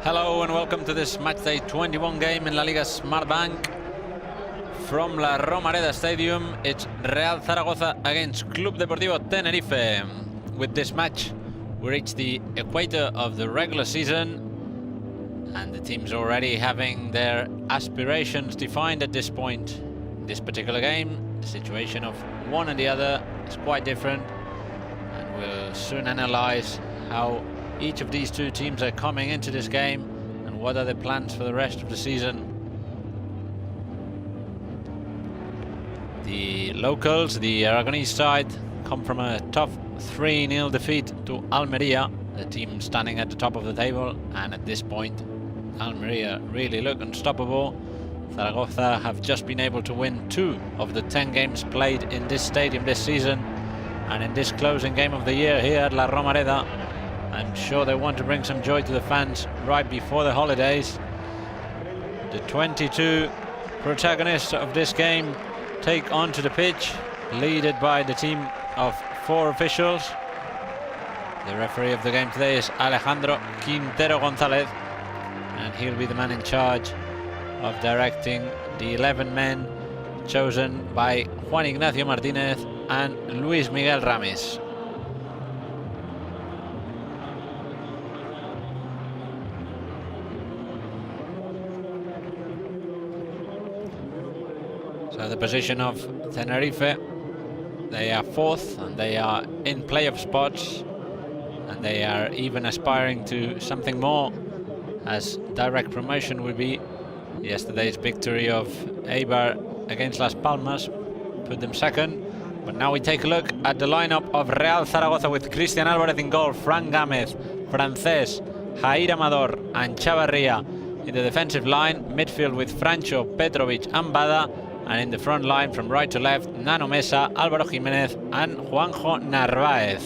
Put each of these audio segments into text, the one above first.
Hello and welcome to this matchday 21 game in La Liga Smartbank. From La Romareda Stadium, it's Real Zaragoza against Club Deportivo Tenerife. With this match, we reach the equator of the regular season, and the teams already having their aspirations defined at this point. In this particular game, the situation of one and the other is quite different, and we'll soon analyze how each of these two teams are coming into this game and what are their plans for the rest of the season. The locals, the Aragonese side, come from a tough 3-0 defeat to Almeria, the team standing at the top of the table, and at this point Almeria really look unstoppable. Zaragoza have just been able to win 2 of the 10 games played in this stadium this season, and in this closing game of the year here at La Romareda, I'm sure they want to bring some joy to the fans right before the holidays. The 22 protagonists of this game take onto the pitch, led by the team of 4 officials. The referee of the game today is Alejandro Quintero González, and he'll be the man in charge of directing the 11 men chosen by Juan Ignacio Martínez and Luis Miguel Ramis. So the position of Tenerife, they are 4th and they are in playoff spots, and they are even aspiring to something more, as direct promotion would be. Yesterday's victory of Eibar against Las Palmas put them 2nd, but now we take a look at the lineup of Real Zaragoza with Cristian Álvarez in goal, Fran Gámez, Francés, Jair Amador and Chavarria in the defensive line, midfield with Francho, Petrovic and Bada, and in the front line from right to left, Nano Mesa, Álvaro Jiménez and Juanjo Narváez.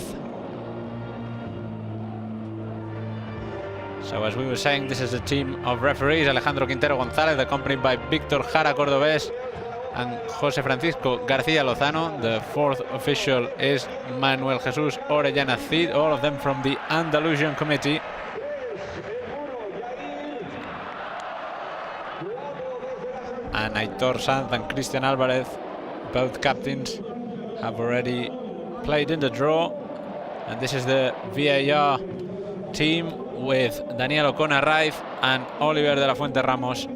So as we were saying, this is a team of referees: Alejandro Quintero González, accompanied by Víctor Jara Cordobés and José Francisco García Lozano. The 4th official is Manuel Jesús Orellana Cid, all of them from the Andalusian committee. And Aitor Sanz and Cristian Álvarez, both captains, have already played in the draw. And this is the VAR team with Daniel Ocona Raiz and Oliver de la Fuente Ramos.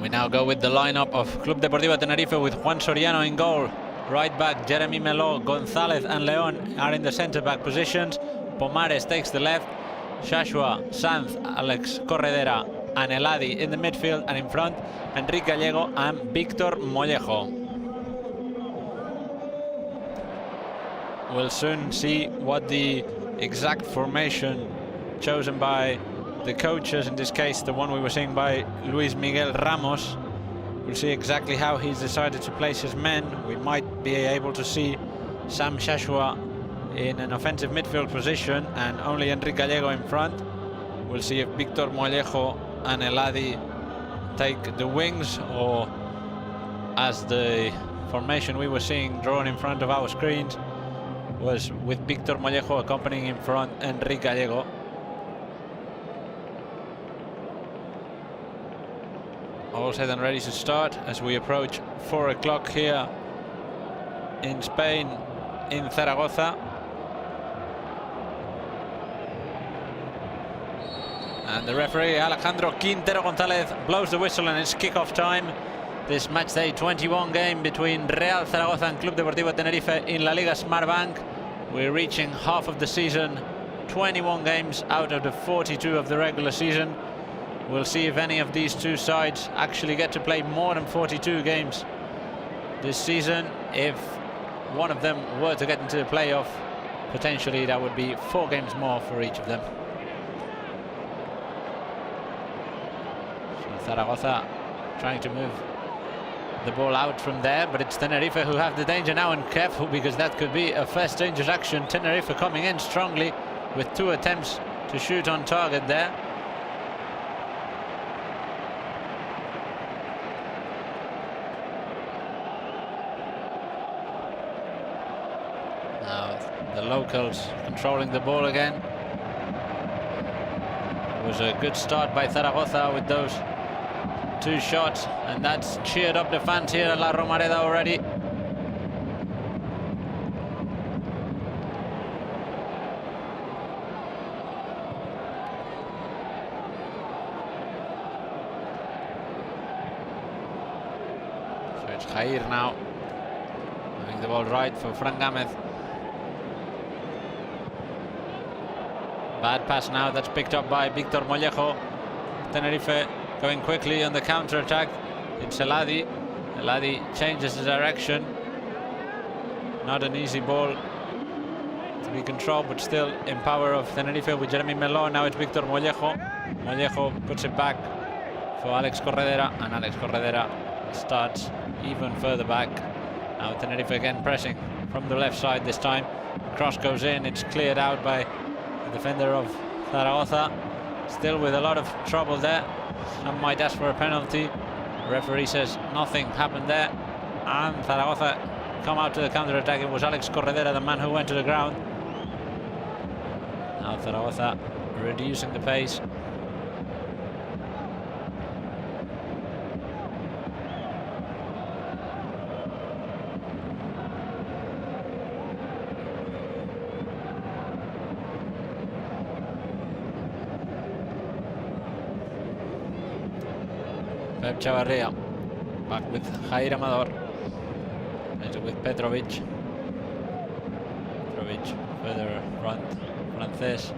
We now go with the lineup of Club Deportivo Tenerife with Juan Soriano in goal. Right back Jeremy Meló, González and León are in the centre back positions. Pomares takes the left, Shashua, Sanz, Alex Corredera and Eladi in the midfield, and in front Enrique Gallego and Víctor Mollejo. We'll soon see what the exact formation chosen by the coaches, in this case the one we were seeing by Luis Miguel Ramos. We'll see exactly how he's decided to place his men. We might be able to see Sam Shashua in an offensive midfield position and only Enrique Gallego in front. We'll see if Víctor Mollejo and Eladi take the wings, or as the formation we were seeing drawn in front of our screens was with Víctor Mollejo accompanying in front Enrique Gallego. All set and ready to start as we approach 4 o'clock here in Spain, in Zaragoza. And the referee Alejandro Quintero González blows the whistle, and it's kickoff time. This matchday 21 game between Real Zaragoza and Club Deportivo Tenerife in La Liga Smartbank. We're reaching half of the season, 21 games out of the 42 of the regular season. We'll see if any of these two sides actually get to play more than 42 games this season. If one of them were to get into the playoff, potentially that would be 4 games more for each of them. So Zaragoza trying to move the ball out from there, but it's Tenerife who have the danger now, and careful because that could be a first dangerous action. Tenerife coming in strongly with 2 attempts to shoot on target there. Now locals controlling the ball again. It was a good start by Zaragoza with those 2 shots, and that's cheered up the fans here at La Romareda already. So it's Jair now, having the ball right for Fran Gámez. Bad pass now, that's picked up by Víctor Mollejo. Tenerife going quickly on the counter-attack. It's Eladi. Eladi changes the direction. Not an easy ball to be controlled, but still in power of Tenerife with Jeremy Melon. Now it's Víctor Mollejo. Mollejo puts it back for Alex Corredera, and Alex Corredera starts even further back. Now Tenerife again pressing from the left side this time. Cross goes in, it's cleared out by the defender of Zaragoza. Still with a lot of trouble there. Some might ask for a penalty. The referee says nothing happened there, and Zaragoza come out to the counter-attack. It was Alex Corredera, the man who went to the ground. Now Zaragoza reducing the pace. Pep Chavarria back with Jair Amador. Later with Petrovic. Petrovic further front. Frances.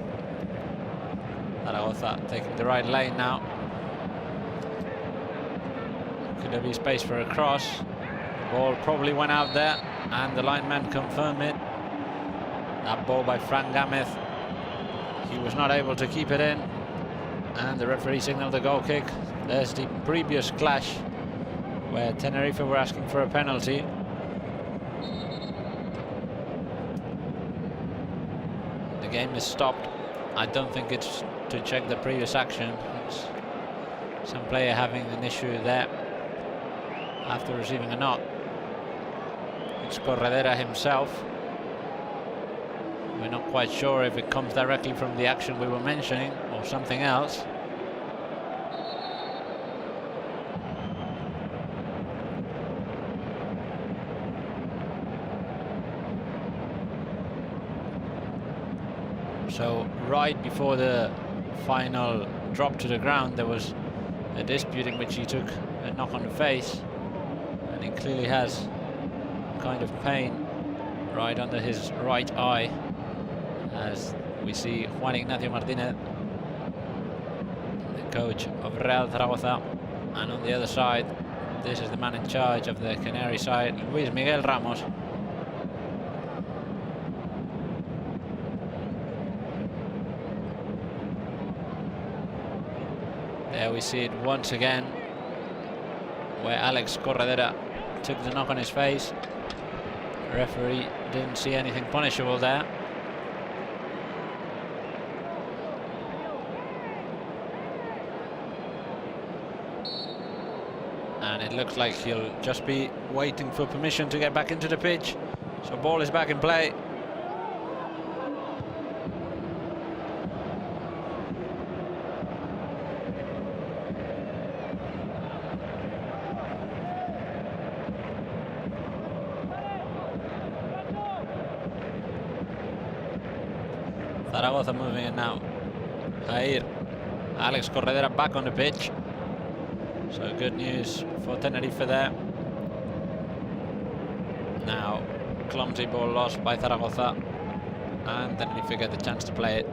Zaragoza taking the right lane now. Could there be space for a cross? The ball probably went out there, and the lineman confirmed it. That ball by Fran Gámez. He was not able to keep it in, and the referee signaled the goal kick. There's the previous clash where Tenerife were asking for a penalty. The game is stopped. I don't think it's to check the previous action. It's some player having an issue there after receiving a knock. It's Corredera himself. We're not quite sure if it comes directly from the action we were mentioning or something else. So right before the final drop to the ground, there was a dispute in which he took a knock on the face, and he clearly has kind of pain right under his right eye, as we see Juan Ignacio Martinez, the coach of Real Zaragoza, and on the other side, this is the man in charge of the Canary side, Luis Miguel Ramos. There we see it once again, where Alex Corredera took the knock on his face. The referee didn't see anything punishable there. And it looks like he'll just be waiting for permission to get back into the pitch. So ball is back in play. Zaragoza moving in now. Jair. Alex Corredera back on the pitch. So good news for Tenerife there. Now, clumsy ball lost by Zaragoza, and Tenerife get the chance to play it.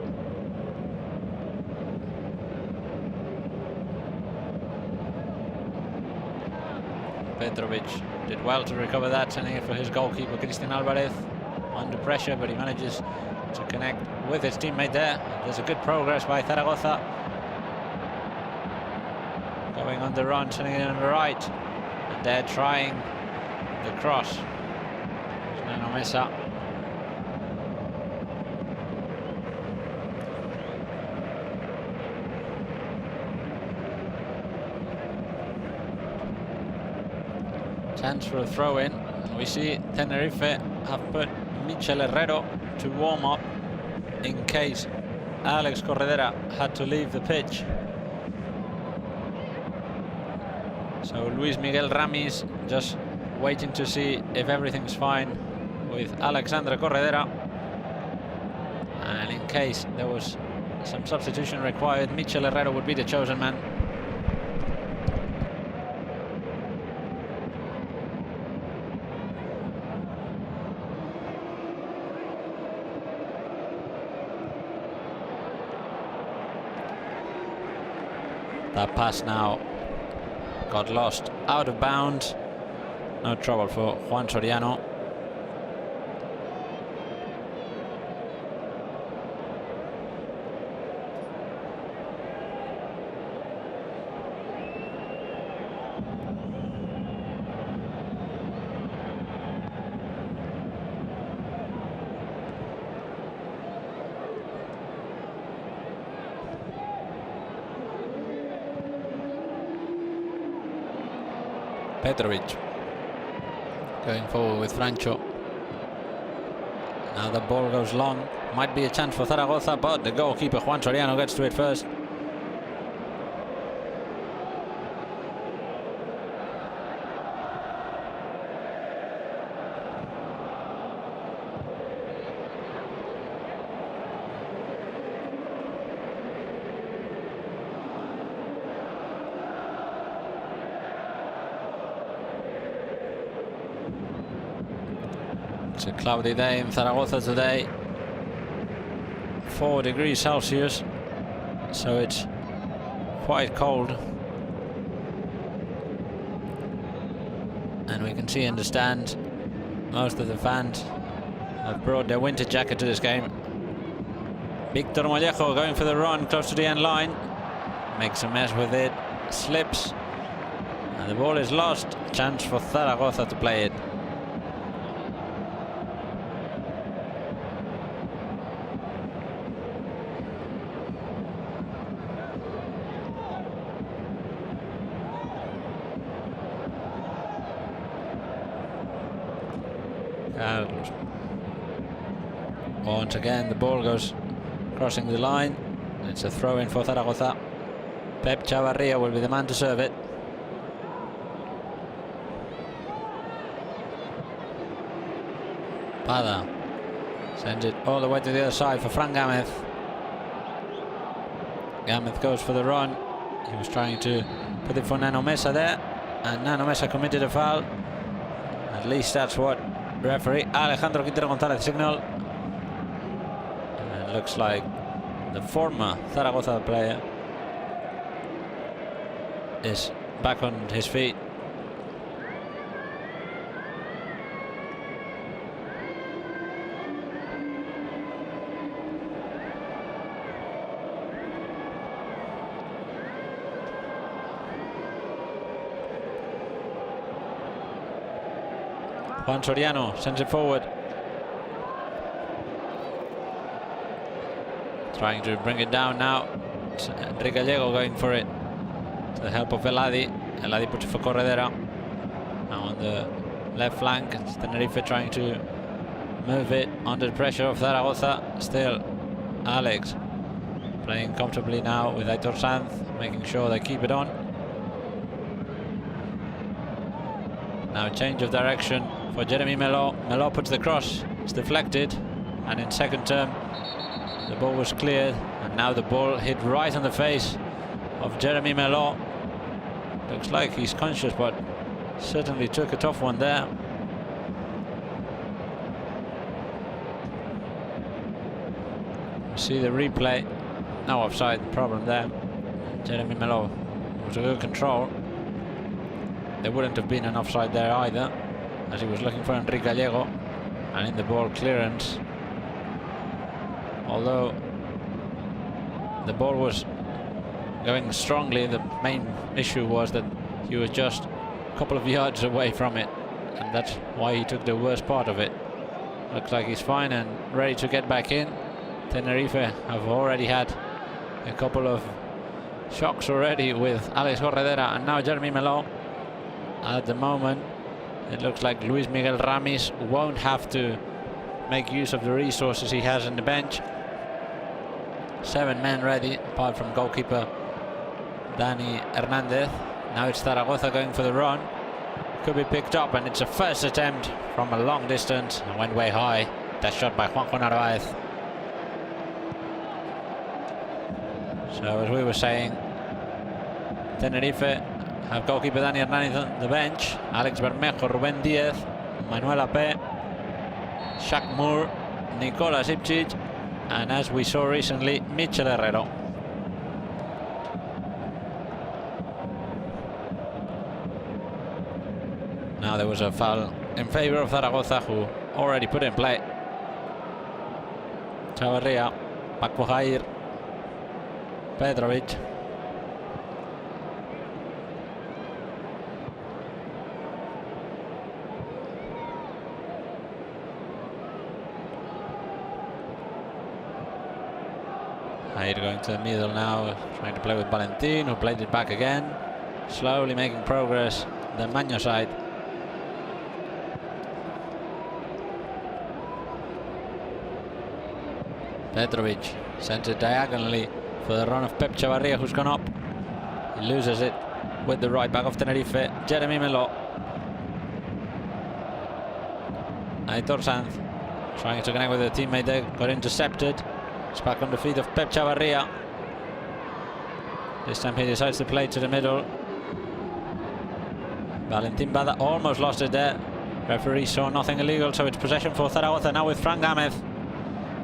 Petrovic did well to recover that, sending it for his goalkeeper Cristian Alvarez under pressure, but he manages to connect with his teammate there. There's a good progress by Zaragoza. Going on the run, sending it on the right. And they're trying the cross. Nano Mesa. Chance for a throw in. And we see Tenerife have put Michel Herrero to warm up in case Alex Corredera had to leave the pitch. So Luis Miguel Ramis just waiting to see if everything's fine with Alexandre Corredera. And in case there was some substitution required, Michel Herrero would be the chosen man. That pass now got lost out of bounds. No trouble for Juan Soriano. Petrovic going forward with Francho. Now the ball goes long. Might be a chance for Zaragoza, but the goalkeeper Juan Soriano gets to it first. It's a cloudy day in Zaragoza today, 4 degrees Celsius, so it's quite cold. And we can see in the stand most of the fans have brought their winter jacket to this game. Victor Mollejo going for the run close to the end line, makes a mess with it, slips, and the ball is lost. Chance for Zaragoza to play it. Once again the ball goes crossing the line. It's a throw in for Zaragoza. Pep Chavarria will be the man to serve it. Pada sends it all the way to the other side for Fran Gamez. Gamez goes for the run. He was trying to put it for Nano Mesa there, and Nano Mesa committed a foul. At least that's what referee Alejandro Quintero González signal. And it looks like the former Zaragoza player is back on his feet. Juan Soriano sends it forward, trying to bring it down now. It's Enrique Gallego going for it to the help of Eladi. Eladi puts it for Corredera. Now on the left flank, it's Tenerife trying to move it under the pressure of Zaragoza. Still Alex playing comfortably now with Aitor Sanz, making sure they keep it on. Now a change of direction for Jeremy Melo. Melo puts the cross, it's deflected, and in second term the ball was cleared, and now the ball hit right on the face of Jeremy Melo. Looks like he's conscious, but certainly took a tough one there. We see the replay. No offside problem there. Jeremy Melo was a good control. There wouldn't have been an offside there either, as he was looking for Enrique Gallego, and in the ball clearance. Although the ball was going strongly, the main issue was that he was just a couple of yards away from it, and that's why he took the worst part of it. Looks like he's fine and ready to get back in. Tenerife have already had a couple of shocks already with Alex Corredera and now Jeremy Melo. At the moment it looks like Luis Miguel Ramis won't have to make use of the resources he has in the bench. 7 men ready, apart from goalkeeper Dani Hernandez. Now it's Zaragoza going for the run. Could be picked up, and it's a first attempt from a long distance and went way high. That shot by Juanjo Narvaez. So as we were saying, Tenerife have goalkeeper Dani Hernandez on the bench, Alex Bermejo, Ruben Diaz, Manuel Ape, Shaq Moore, Nicolas Ipcic, and as we saw recently, Michel Herrero. Now there was a foul in favor of Zaragoza, who already put in play. Chavarria, back for Jair, Petrovic. Jair going to the middle now, trying to play with Valentin, who played it back again. Slowly making progress, the Maño side. Petrovic sends it diagonally for the run of Pep Chavarria, who's gone up. He loses it with the right back of Tenerife, Jeremy Melo. Aitor Sanz trying to connect with a teammate there, got intercepted. It's back on the feet of Pep Chavarria. This time he decides to play to the middle. Valentin Bada almost lost it there. Referee saw nothing illegal, so it's possession for Zaragoza now with Fran Gámez.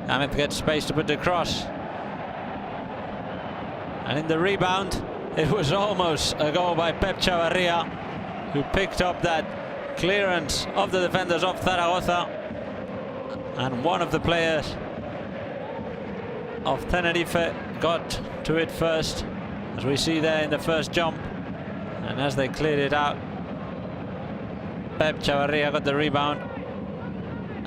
Gámez gets space to put the cross. And in the rebound, it was almost a goal by Pep Chavarria, who picked up that clearance of the defenders of Zaragoza. And one of the players of Tenerife got to it first, as we see there in the first jump. And as they cleared it out, Pep Chavarria got the rebound.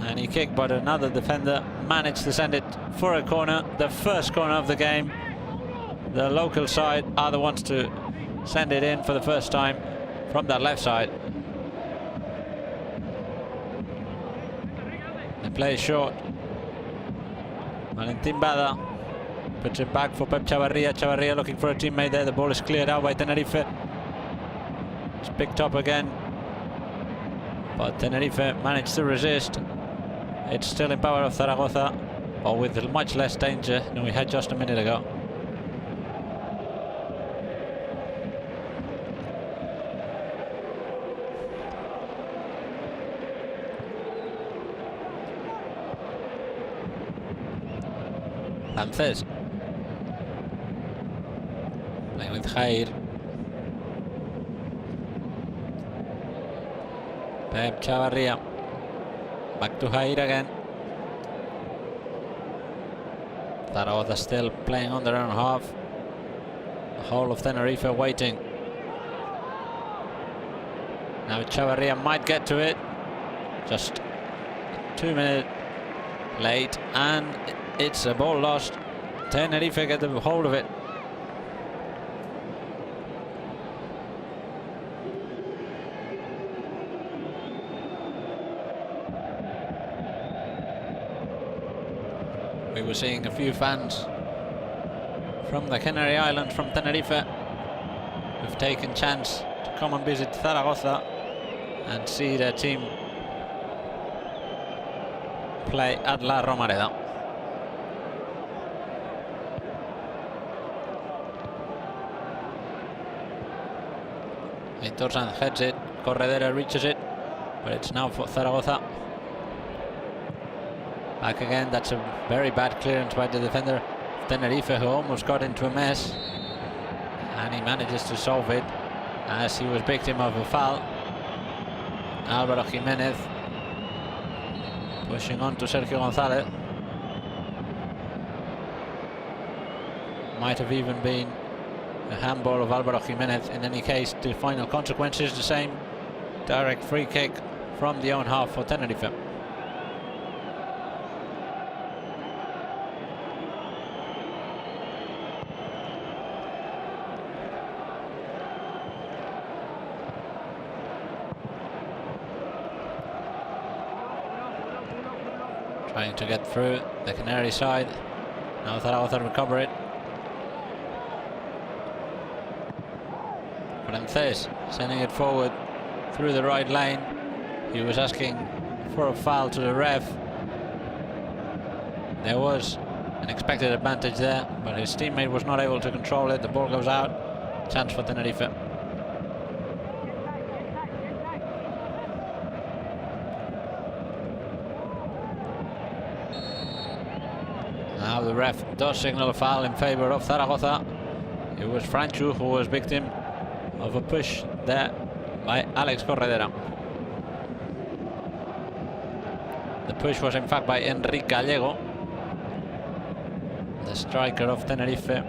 And he kicked, but another defender managed to send it for a corner, the first corner of the game. The local side are the ones to send it in for the first time from that left side. The play is short. Valentin Bada puts it back for Pep Chavarria. Chavarria looking for a teammate there. The ball is cleared out by Tenerife. It's picked up again, but Tenerife managed to resist. It's still in power of Zaragoza, but with much less danger than we had just a minute ago. Lances playing with Jair. Pep Chavarria back to Jair again. Zaragoza still playing on their own half. The whole of Tenerife waiting. Now Chavarria might get to it. Just 2 minutes late, and it's a ball lost. Tenerife get the hold of it. We were seeing a few fans from the Canary Islands, from Tenerife, who've taken chance to come and visit Zaragoza and see their team play at La Romareda. Aitor Sanz heads it, Corredera reaches it, but it's now for Zaragoza. Back again, that's a very bad clearance by the defender of Tenerife, who almost got into a mess, and he manages to solve it as he was victim of a foul. Álvaro Jiménez pushing on to Sergio González. Might have even been a handball of Álvaro Jiménez. In any case, the final consequence is the same. Direct free kick from the own half for Tenerife. trying to get through the Canary side. Now Zaragoza recover it. Frances sending it forward through the right lane. He was asking for a foul to the ref. There was an expected advantage there, but his teammate was not able to control it. The ball goes out. Chance for Tenerife. Now the ref does signal a foul in favor of Zaragoza. It was Franchu who was victim of a push there by Alex Corredera. The push was in fact by Enrique Gallego, the striker of Tenerife.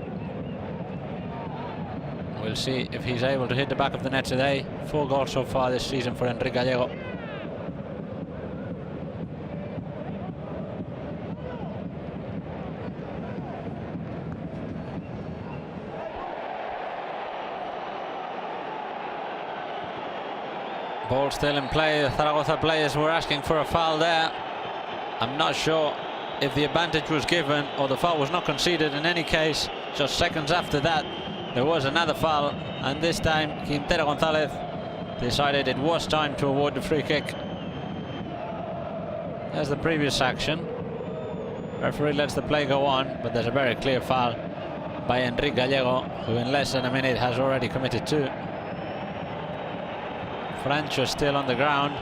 We'll see if he's able to hit the back of the net today. 4 goals so far this season for Enrique Gallego. Ball still in play. The Zaragoza players were asking for a foul there. I'm not sure if the advantage was given or the foul was not conceded. In any case, just seconds after that, there was another foul, and this time Quintero Gonzalez decided it was time to award the free kick. There's the previous action. Referee lets the play go on, but there's a very clear foul by Enrique Gallego, who in less than a minute has already committed 2. Francho still on the ground.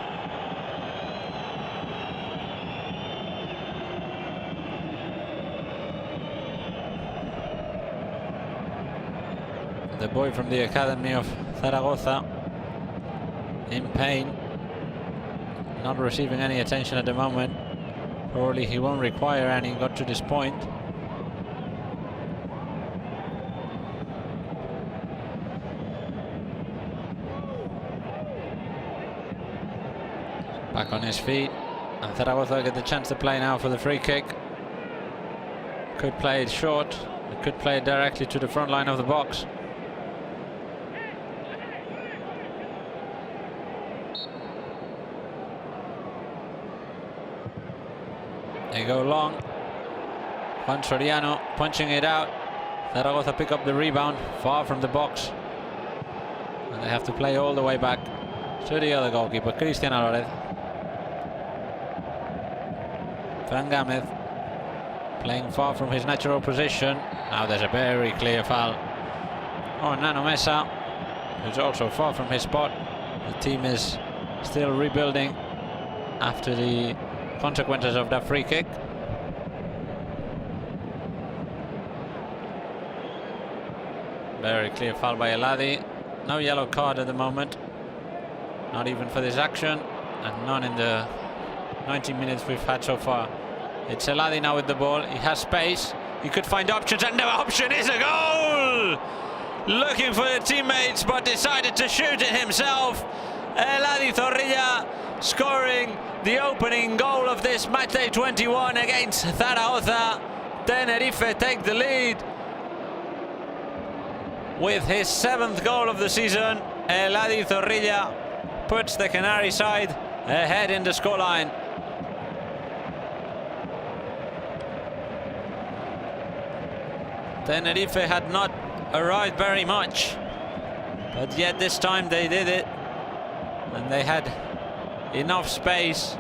The boy from the academy of Zaragoza in pain, not receiving any attention at the moment. Probably he won't require any. Got to this point. Back on his feet, and Zaragoza get the chance to play now for the free kick. Could play it short, could play it directly to the front line of the box. They go long. Juan Soriano punching it out. Zaragoza pick up the rebound far from the box, and they have to play all the way back to the other goalkeeper, Cristian Alvarez. Fran Gamez playing far from his natural position. Now there's a very clear foul on Nano Mesa, who's also far from his spot. The team is still rebuilding after the consequences of that free kick. Very clear foul by Eladi. No yellow card at the moment, not even for this action, and none in the 90 minutes we've had so far. It's Eladi now with the ball. He has space. He could find options, and the option is a goal! Looking for the teammates, but decided to shoot it himself. Eladi Zorrilla scoring the opening goal of this matchday 21 against Zaragoza. Tenerife take the lead with his 7th goal of the season. Eladi Zorrilla puts the Canary side ahead in the scoreline. Tenerife had not arrived very much, but yet this time they did it, and they had enough space.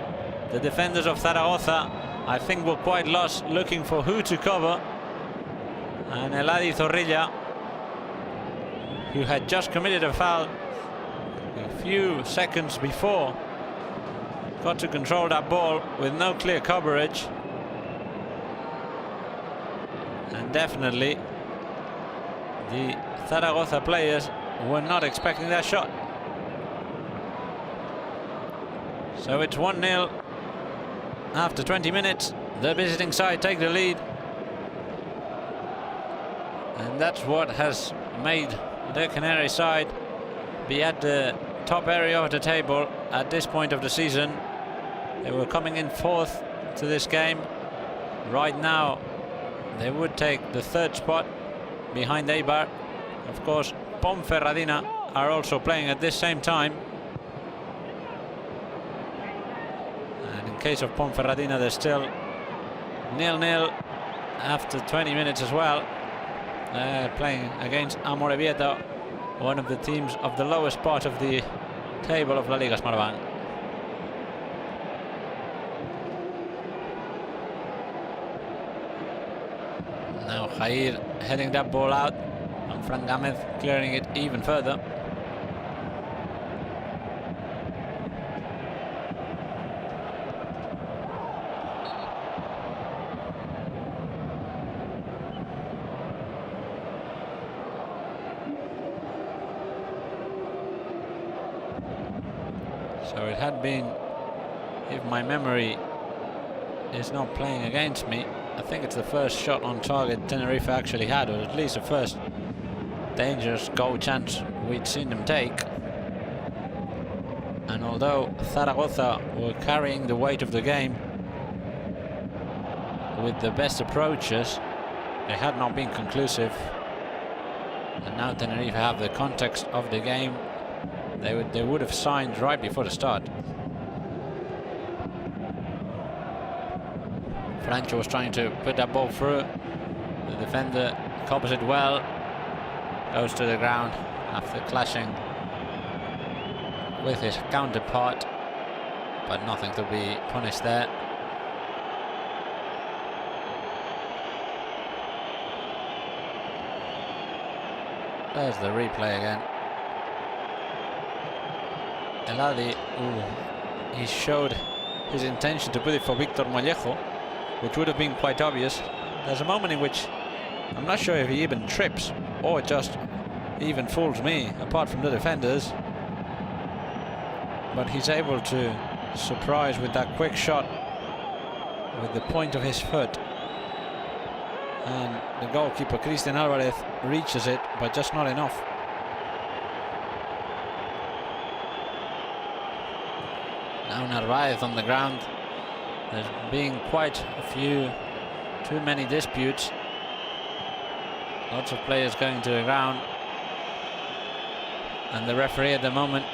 The defenders of Zaragoza, I think, were quite lost looking for who to cover, and Eladi Zorrilla, who had just committed a foul a few seconds before, got to control that ball with no clear coverage. And definitely the Zaragoza players were not expecting that shot. So it's 1-0 after 20 minutes. The visiting side take the lead, and that's what has made the Canary side be at the top area of the table at this point of the season. They were coming in 4th to this game. Right now they would take the 3rd spot behind Eibar. Of course, Ponferradina are also playing at this same time, and in case of Ponferradina, there's still 0-0 after 20 minutes as well. Playing against Amorebieta, one of the teams of the lowest part of the table of La Liga Smartbank. Now Jair heading that ball out, and Frank Gamez clearing it even further. So it had been, if my memory is not playing against me, I think it's the first shot on target Tenerife actually had, or at least the first dangerous goal chance we'd seen them take. And although Zaragoza were carrying the weight of the game with the best approaches, they had not been conclusive. And now Tenerife have the context of the game they would have signed right before the start. Francho was trying to put that ball through. The defender covers it well, goes to the ground after clashing with his counterpart, but nothing to be punished there. There's the replay again. Eladi, he showed his intention to put it for Victor Mollejo, which would have been quite obvious. There's a moment in which I'm not sure if he even trips or just even fools me, apart from the defenders. But he's able to surprise with that quick shot with the point of his foot. And the goalkeeper, Christian Alvarez, reaches it, but just not enough. Now Narvaez on the ground. There's been quite a few, too many disputes. Lots of players going to the ground. And the referee at the moment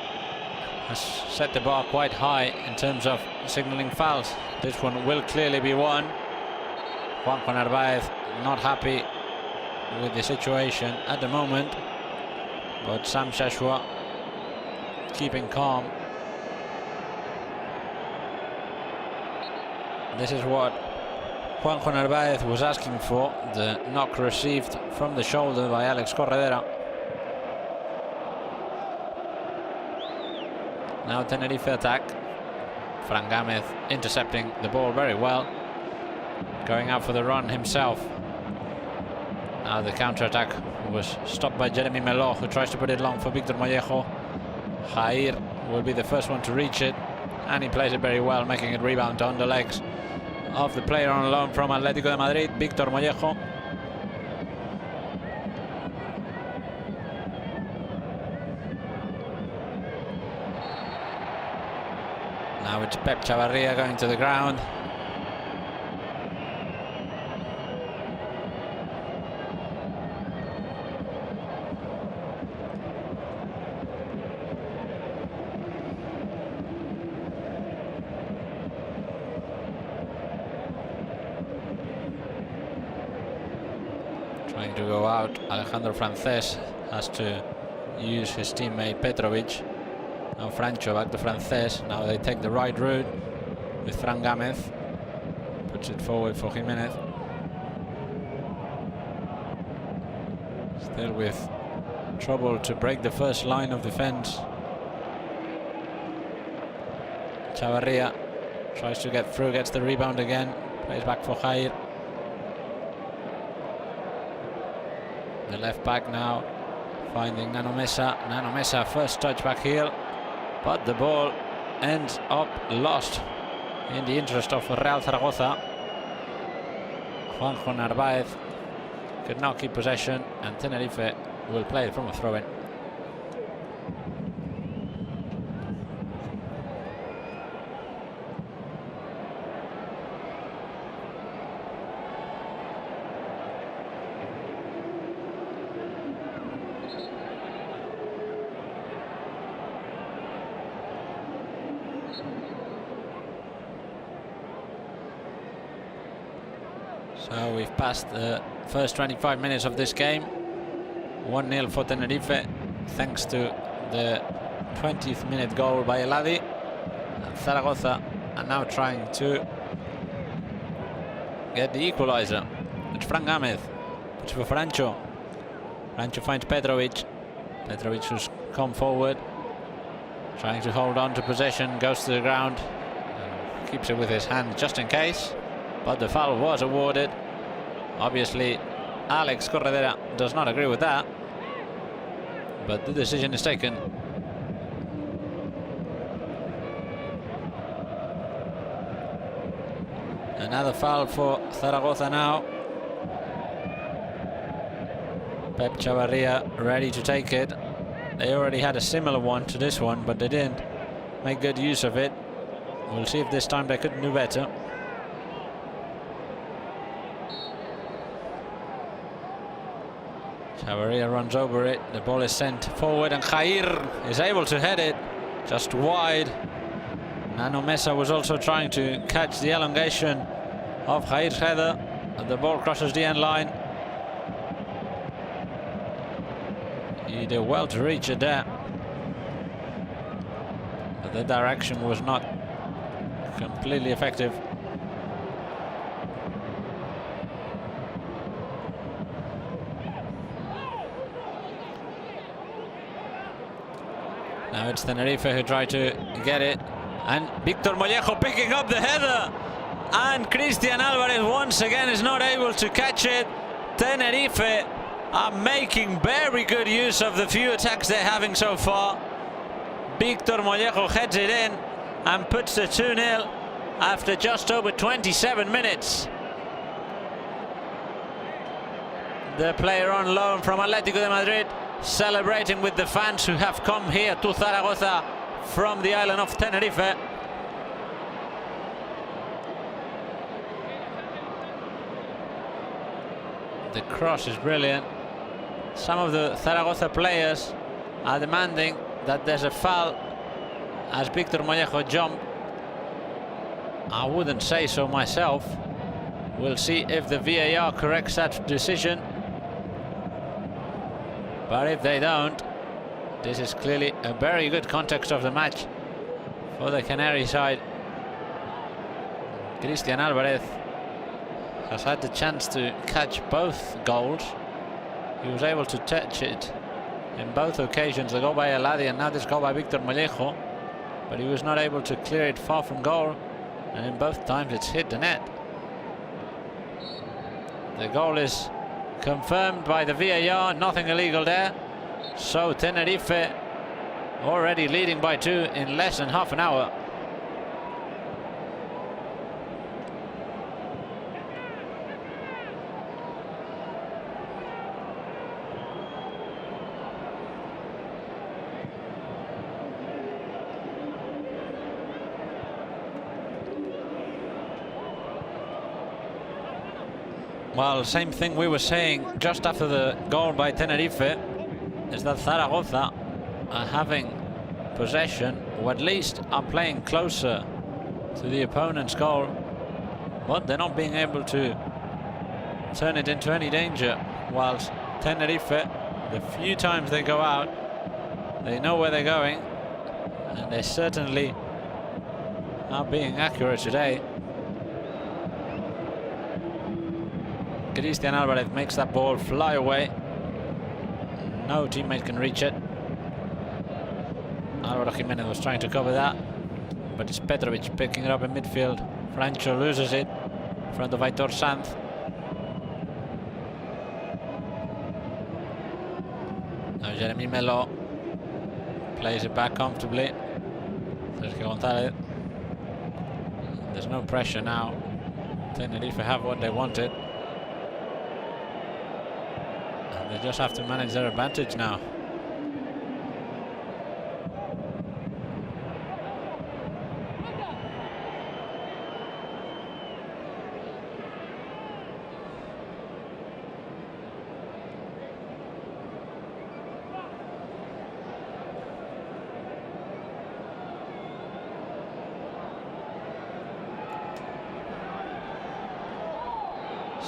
has set the bar quite high in terms of signaling fouls. This one will clearly be one. Juanjo Narvaez not happy with the situation at the moment, but Sam Shashua keeping calm. This is what Juanjo Narvaez was asking for, the knock received from the shoulder by Alex Corredera. Now Tenerife attack. Frank Gamez intercepting the ball very well, going out for the run himself. Now the counter-attack was stopped by Jeremy Melo, who tries to put it long for Victor Mollejo. Jair will be the first one to reach it, and he plays it very well, making it rebound on the legs of the player on loan from Atlético de Madrid, Victor Mollejo. Now it's Pep Chavarria going to the ground. Trying to go out, Alejandro Frances has to use his teammate Petrovic. Now Francho back to Frances. Now they take the right route with Frank Gamez. Puts it forward for Jimenez. Still with trouble to break the first line of defense. Chavarria tries to get through, gets the rebound again. Plays back for Jair. The left back now finding Nano Mesa. Nano Mesa first touch back heel, but the ball ends up lost in the interest of Real Zaragoza. Juanjo Narvaez could not keep possession, and Tenerife will play it from a throw-in. So we've passed the first 25 minutes of this game. 1-0 for Tenerife, thanks to the 20th minute goal by Eladi. And Zaragoza are now trying to get the equaliser. It's Frank Gamez. It's for Francho. Francho finds Petrovic. Petrovic who's come forward, trying to hold on to possession, goes to the ground, and keeps it with his hand just in case. But the foul was awarded. Obviously, Alex Corredera does not agree with that, but the decision is taken. Another foul for Zaragoza now. Pep Chavarria ready to take it. They already had a similar one to this one, but they didn't make good use of it. We'll see if this time they couldn't do better. Chavarria runs over it. The ball is sent forward, and Jair is able to head it just wide. Nano Mesa was also trying to catch the elongation of Jair's header, and the ball crosses the end line. He did well to reach it there, but the direction was not completely effective. Now it's Tenerife who try to get it, and Victor Mollejo picking up the header, and Cristian Alvarez once again is not able to catch it. Tenerife are making very good use of the few attacks they're having so far. Victor Mollejo heads it in and puts the 2-0 after just over 27 minutes. The player on loan from Atlético de Madrid celebrating with the fans who have come here to Zaragoza from the island of Tenerife. The cross is brilliant. Some of the Zaragoza players are demanding that there's a foul as Victor Mollejo jumped. I wouldn't say so myself. We'll see if the VAR corrects that decision. But if they don't, this is clearly a very good context of the match for the Canary side. Cristian Alvarez has had the chance to catch both goals. He was able to touch it in both occasions, the goal by Eladi and now this goal by Victor Mollejo, but he was not able to clear it far from goal, and in both times it's hit the net. The goal is confirmed by the VAR, nothing illegal there. So Tenerife already leading by 2 in less than half an hour. Well, same thing we were saying just after the goal by Tenerife, is that Zaragoza are having possession, or at least are playing closer to the opponent's goal, but they're not being able to turn it into any danger, whilst Tenerife, the few times they go out, they know where they're going, and they certainly are being accurate today. Cristian Alvarez makes that ball fly away. No teammate can reach it. Alvaro Jimenez was trying to cover that, but it's Petrovic picking it up in midfield. Francho loses it in front of Aitor Sanz. Now Jeremy Melo plays it back comfortably. Sergio Gonzalez. There's no pressure now. Tenerife have what they wanted. They just have to manage their advantage now.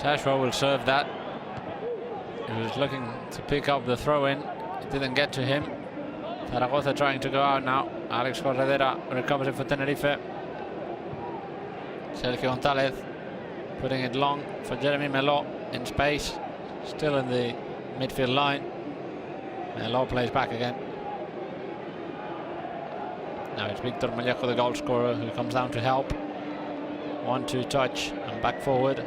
Shashwa will serve that. He was looking to pick up the throw-in. It didn't get to him. Zaragoza trying to go out now. Alex Corredera recovers it for Tenerife. Sergio Gonzalez putting it long for Jeremy Melo in space. Still in the midfield line. Melo plays back again. Now it's Victor Mollejo, the goal scorer, who comes down to help. 1-2 touch and back forward.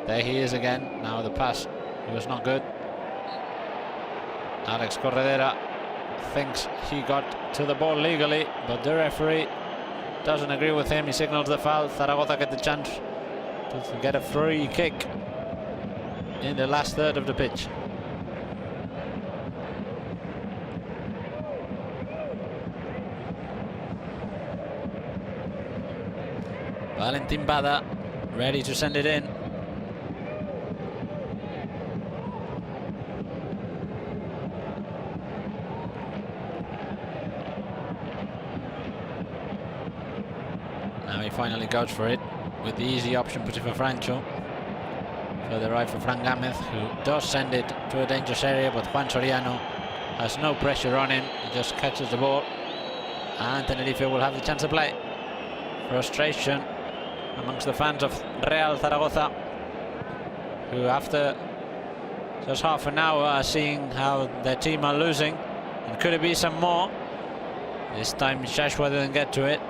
There he is again. Now the pass was not good. Alex Corredera thinks he got to the ball legally, but the referee doesn't agree with him. He signals the foul. Zaragoza get the chance to get a free kick in the last third of the pitch. Valentin Bada ready to send it in. Now he finally goes for it with the easy option put it for Francho. Further right for Fran Gámez, who does send it to a dangerous area, but Juan Soriano has no pressure on him. He just catches the ball, and Tenerife will have the chance to play. Frustration amongst the fans of Real Zaragoza, who after just half an hour are seeing how their team are losing, and could it be some more? This time Shashwa didn't get to it.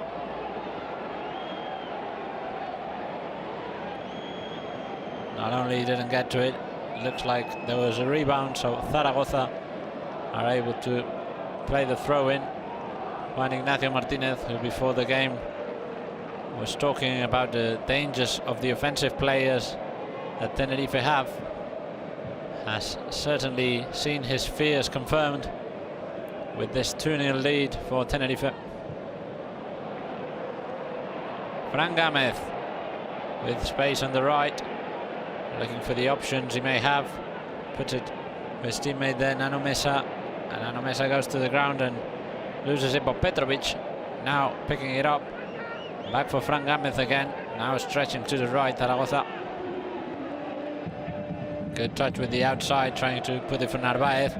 Not only didn't get to it, looks like there was a rebound, so Zaragoza are able to play the throw-in. Juan Ignacio Martinez, who before the game was talking about the dangers of the offensive players that Tenerife have, has certainly seen his fears confirmed with this 2-0 lead for Tenerife. Fran Gámez with space on the right, looking for the options he may have. Puts it for his teammate there, Nano Mesa, and Nano Mesa goes to the ground and loses it. But Petrovic now picking it up. Back for Fran Gámez again, now stretching to the right, Zaragoza. Good touch with the outside, trying to put it for Narváez.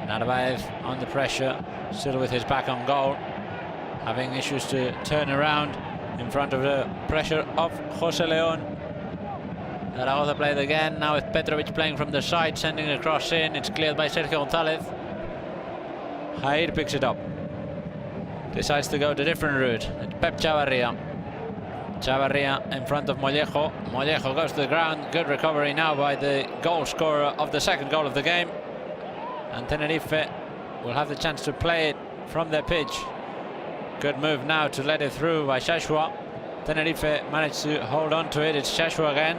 Narváez on the pressure, still with his back on goal, having issues to turn around in front of the pressure of Jose León. Zaragoza played again, now with Petrovic playing from the side, sending a cross in. It's cleared by Sergio Gonzalez. Jair picks it up. Decides to go the different route. It's Pep Chavarria. Chavarria in front of Mollejo. Mollejo goes to the ground. Good recovery now by the goal scorer of the second goal of the game. And Tenerife will have the chance to play it from their pitch. Good move now to let it through by Shashwa. Tenerife managed to hold on to it. It's Shashwa again.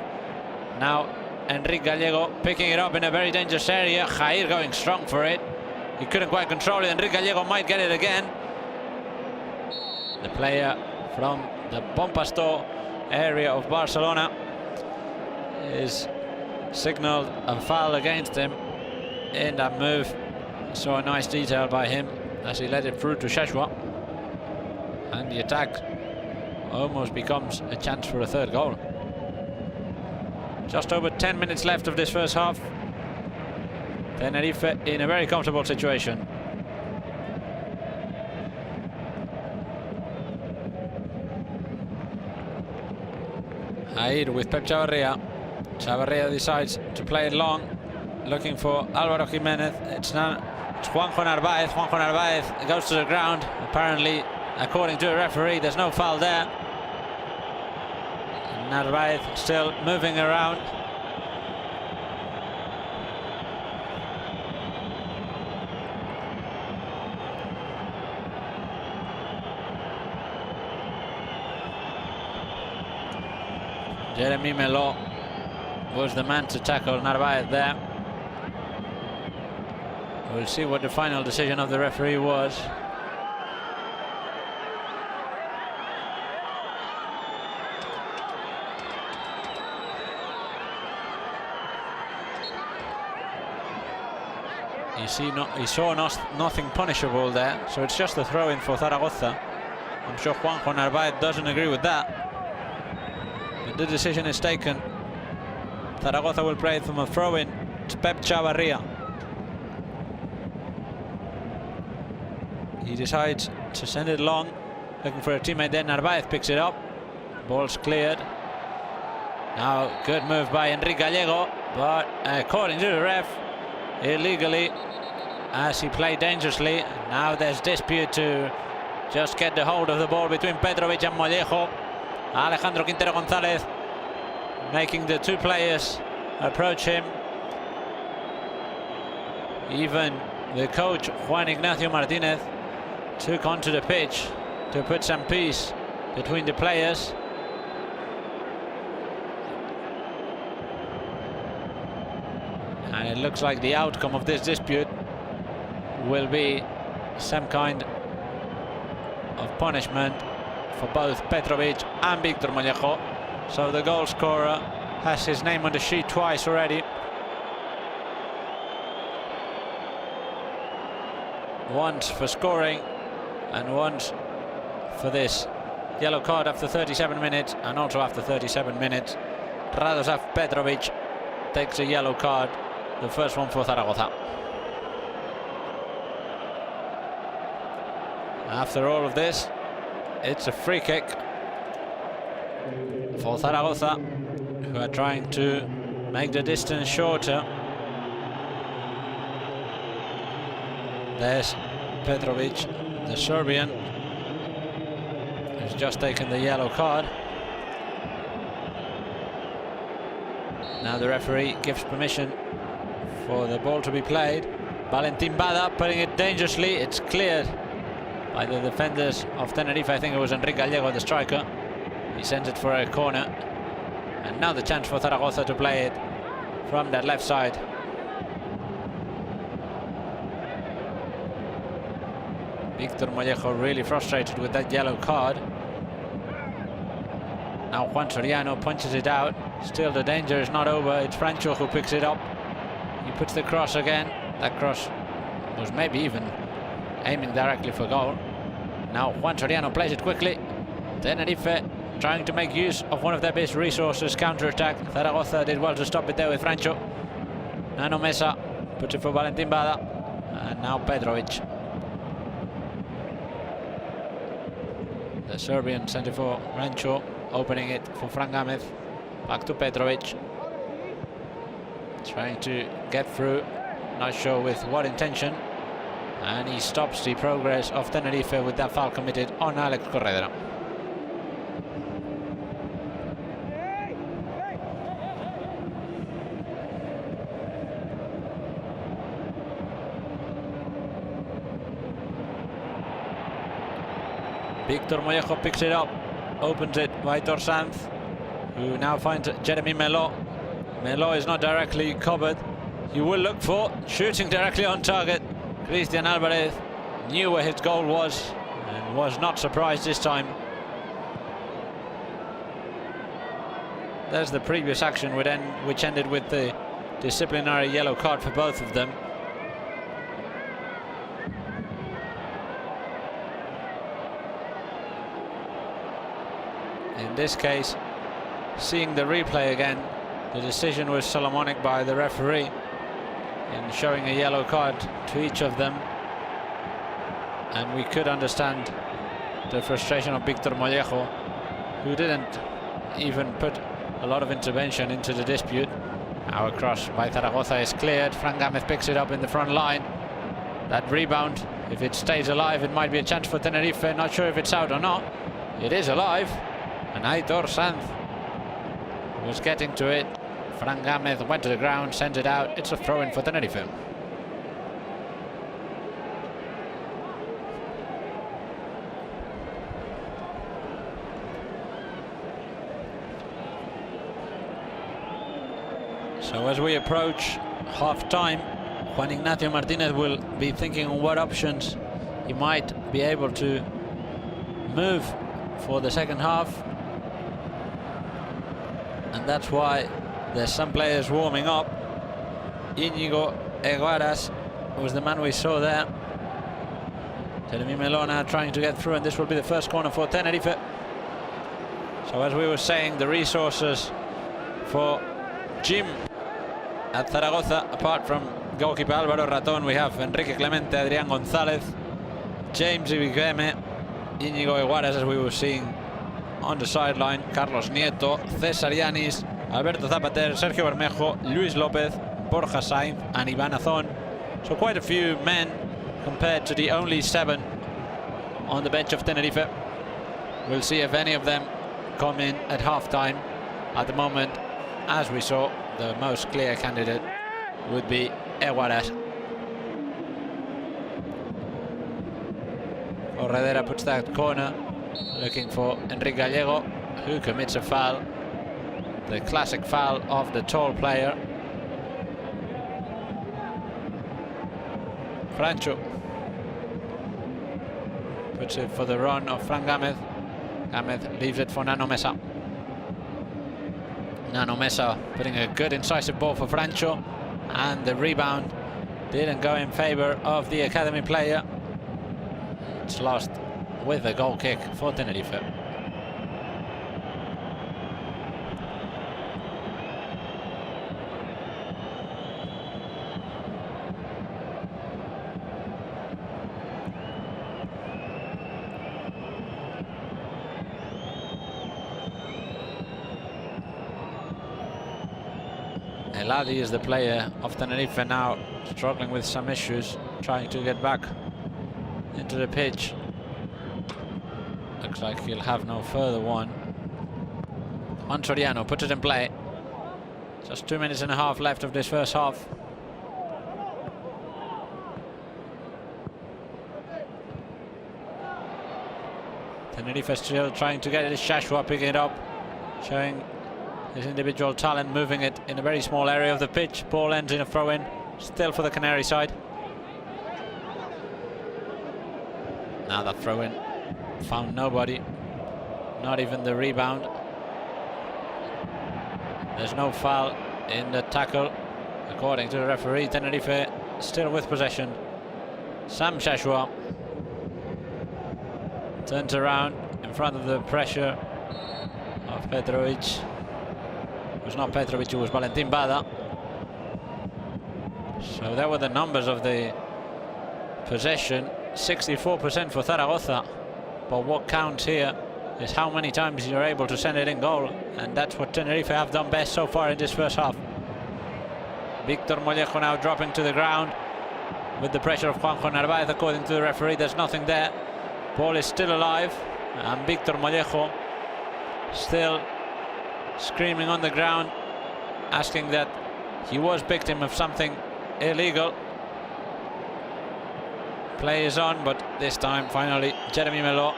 Now Enrique Gallego picking it up in a very dangerous area. Jair going strong for it. He couldn't quite control it. Enrique Gallego might get it again. The player from the Bon Pastor area of Barcelona is signalled a foul against him in that move. So a nice detail by him as he let it through to Shashwa, and the attack almost becomes a chance for a third goal. Just over 10 minutes left of this first half. Tenerife in a very comfortable situation. Jair with Pep Chavarria. Chavarria decides to play it long, looking for Álvaro Jiménez. It's Juanjo Narváez. Juanjo Narváez goes to the ground. Apparently, according to the referee, there's no foul there. Narváez still moving around. Jeremy Melo was the man to tackle Narváez there. We'll see what the final decision of the referee was. He saw nothing punishable there, so it's just a throw-in for Zaragoza. I'm sure Juanjo Narváez doesn't agree with that. But the decision is taken Zaragoza will play it from a throw-in to Pep Chavarria. He decides to send it long, looking for a teammate there. Narvaez picks it up. Ball's cleared. Now, good move by Enrique Gallego, but according to the ref, illegally, as he played dangerously. Now there's dispute to just get the hold of the ball between Petrovic and Mollejo. Alejandro Quintero González making the two players approach him. Even the coach, Juan Ignacio Martinez, took onto the pitch to put some peace between the players. And it looks like the outcome of this dispute will be some kind of punishment for both Petrovic and Victor Mollejo. So the goal scorer has his name on the sheet twice already. Once for scoring and once for this yellow card after 37 minutes, and also after 37 minutes Radoslav Petrovic takes a yellow card, the first one for Zaragoza. After all of this, it's a free kick for Zaragoza, who are trying to make the distance shorter. There's Petrovic, the Serbian, who's just taken the yellow card. Now the referee gives permission for the ball to be played. Valentin Bada putting it dangerously. It's cleared by the defenders of Tenerife. I think it was Enrique Gallego, the striker. He sends it for a corner. And now the chance for Zaragoza to play it from that left side. Victor Mollejo really frustrated with that yellow card. Now Juan Soriano punches it out. Still the danger is not over. It's Francho who picks it up. He puts the cross again. That cross was maybe even aiming directly for goal. Now Juan Soriano plays it quickly. Tenerife trying to make use of one of their best resources, counter-attack. Zaragoza did well to stop it there with Francho. Nano Mesa puts it for Valentin Bada. And now Petrovic. The Serbian centre for Rancho, opening it for Fran Gámez. Back to Petrovic. Trying to get through, not sure with what intention. And he stops the progress of Tenerife with that foul committed on Alex Corredera. Victor Mollejo picks it up, opens it by Sanz, who now finds Jeremy Melo. Melo is not directly covered. You will look for shooting directly on target. Christian Alvarez knew where his goal was and was not surprised this time. There's the previous action which ended with the disciplinary yellow card for both of them. In this case, seeing the replay again, the decision was Solomonic by the referee in showing a yellow card to each of them. And we could understand the frustration of Victor Mollejo, who didn't even put a lot of intervention into the dispute. Now a cross by Zaragoza is cleared. Fran Gámez picks it up in the front line. That rebound, if it stays alive, it might be a chance for Tenerife. Not sure if it's out or not. It is alive. And Aitor Sanz was getting to it. Fran Gámez went to the ground, sent it out. It's a throw-in for Tenerife. So as we approach half-time, Juan Ignacio Martinez will be thinking on what options he might be able to move for the second half. And that's why there's some players warming up. Íñigo Eguaras was the man we saw there. Jeremy Melo now trying to get through, and this will be the first corner for Tenerife. So as we were saying, the resources for gym at Zaragoza. Apart from goalkeeper Álvaro Ratón, we have Enrique Clemente, Adrián González, James Ibigeme, Íñigo Iguaras, as we were seeing on the sideline, Carlos Nieto, César Yanis, Alberto Zapater, Sergio Bermejo, Luis López, Borja Sainz and Iván Azón. So quite a few men compared to the only 7 on the bench of Tenerife. We'll see if any of them come in at half-time. At the moment, as we saw, the most clear candidate would be Eguaras. Corredera puts that corner, looking for Enrique Gallego, who commits a foul. The classic foul of the tall player. Francho puts it for the run of Fran Gámez. Gámez leaves it for Nano Mesa. Nano Mesa putting a good incisive ball for Francho, and the rebound didn't go in favor of the academy player. It's lost with a goal kick for Tenerife. Eladi is the player of Tenerife now, struggling with some issues, trying to get back into the pitch. Looks like he'll have no further one. Juan Soriano puts it in play. Just 2 minutes and a half left of this first half. Tenerife still trying to get it. Shashua picking it up, showing his individual talent, moving it in a very small area of the pitch. Ball ends in a throw-in, still for the Canary side. Now that throw-in found nobody, not even the rebound. There's no foul in the tackle, according to the referee. Tenerife still with possession. Sam Shashua turns around in front of the pressure of Petrovic. It was not Petrovic, it was Valentin Bada. So there were the numbers of the possession. 64% for Zaragoza. But what counts here is how many times you're able to send it in goal. And that's what Tenerife have done best so far in this first half. Victor Mollejo now dropping to the ground with the pressure of Juanjo Narváez. According to the referee, there's nothing there. Ball is still alive. And Victor Mollejo still screaming on the ground, asking that he was victim of something illegal. Play is on, but this time finally Jeremy Melo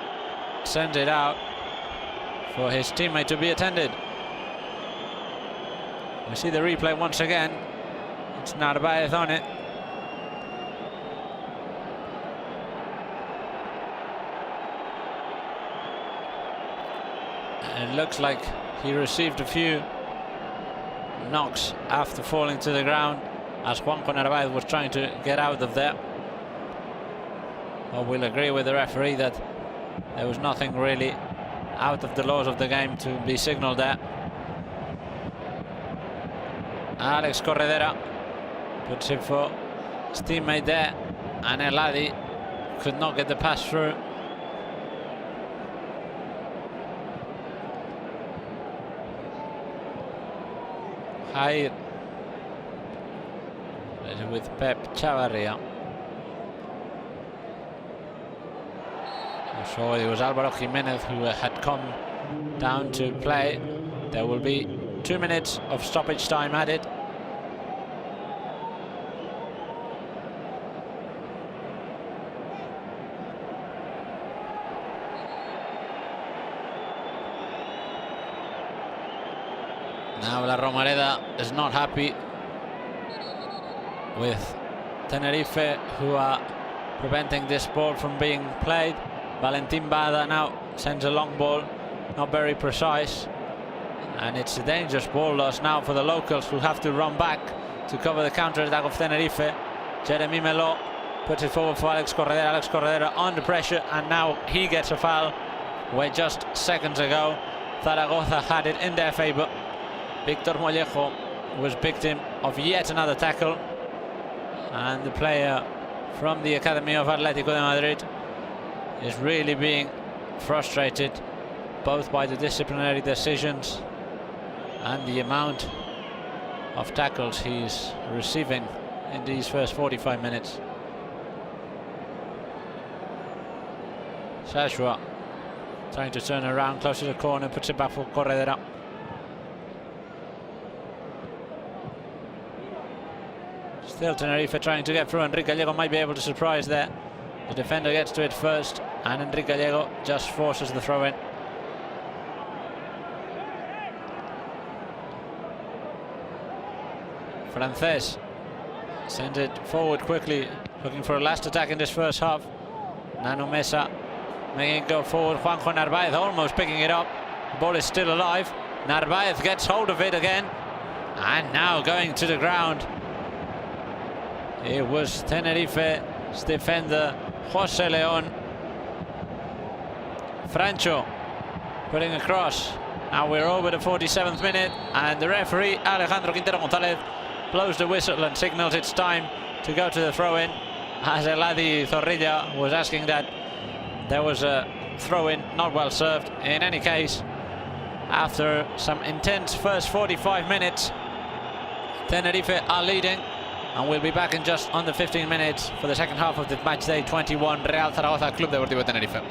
sends it out for his teammate to be attended. We see the replay once again. It's Narváez on it. And it looks like he received a few knocks after falling to the ground as Juanjo Narváez was trying to get out of there. But we'll agree with the referee that there was nothing really out of the laws of the game to be signaled there. Alex Corredera puts it for his teammate there, and Eladi could not get the pass through. Jair with Pep Chavarria. So it was Alvaro Jimenez who had come down to play. There will be 2 minutes of stoppage time added. Now La Romareda is not happy with Tenerife, who are preventing this ball from being played. Valentin Bada now sends a long ball, not very precise, and it's a dangerous ball loss now for the locals, who have to run back to cover the counter-attack of Tenerife. Jeremy Melo puts it forward for Alex Corredera. Alex Corredera under pressure, and now he gets a foul where just seconds ago Zaragoza had it in their favor. Victor Mollejo was victim of yet another tackle, and the player from the academy of Atletico de Madrid is really being frustrated both by the disciplinary decisions and the amount of tackles he's receiving in these first 45 minutes. Sashua trying to turn around close to the corner, puts it back for Corredera. Still Tenerife trying to get through. Enrique Gallego might be able to surprise there. The defender gets to it first, and Enrique Gallego just forces the throw in. Frances sends it forward quickly, looking for a last attack in this first half. Nano Mesa making it go forward. Juanjo Narvaez almost picking it up. The ball is still alive. Narvaez gets hold of it again, and now going to the ground. It was Tenerife's defender Jose Leon. Francho putting across. Now we're over the 47th minute, and the referee Alejandro Quintero González blows the whistle and signals it's time to go to the throw-in, as Eladi Zorrilla was asking that there was a throw-in, not well served. In any case, after some intense first 45 minutes, Tenerife are leading, and we'll be back in just under 15 minutes for the second half of the match day 21, Real Zaragoza Club Deportivo Tenerife.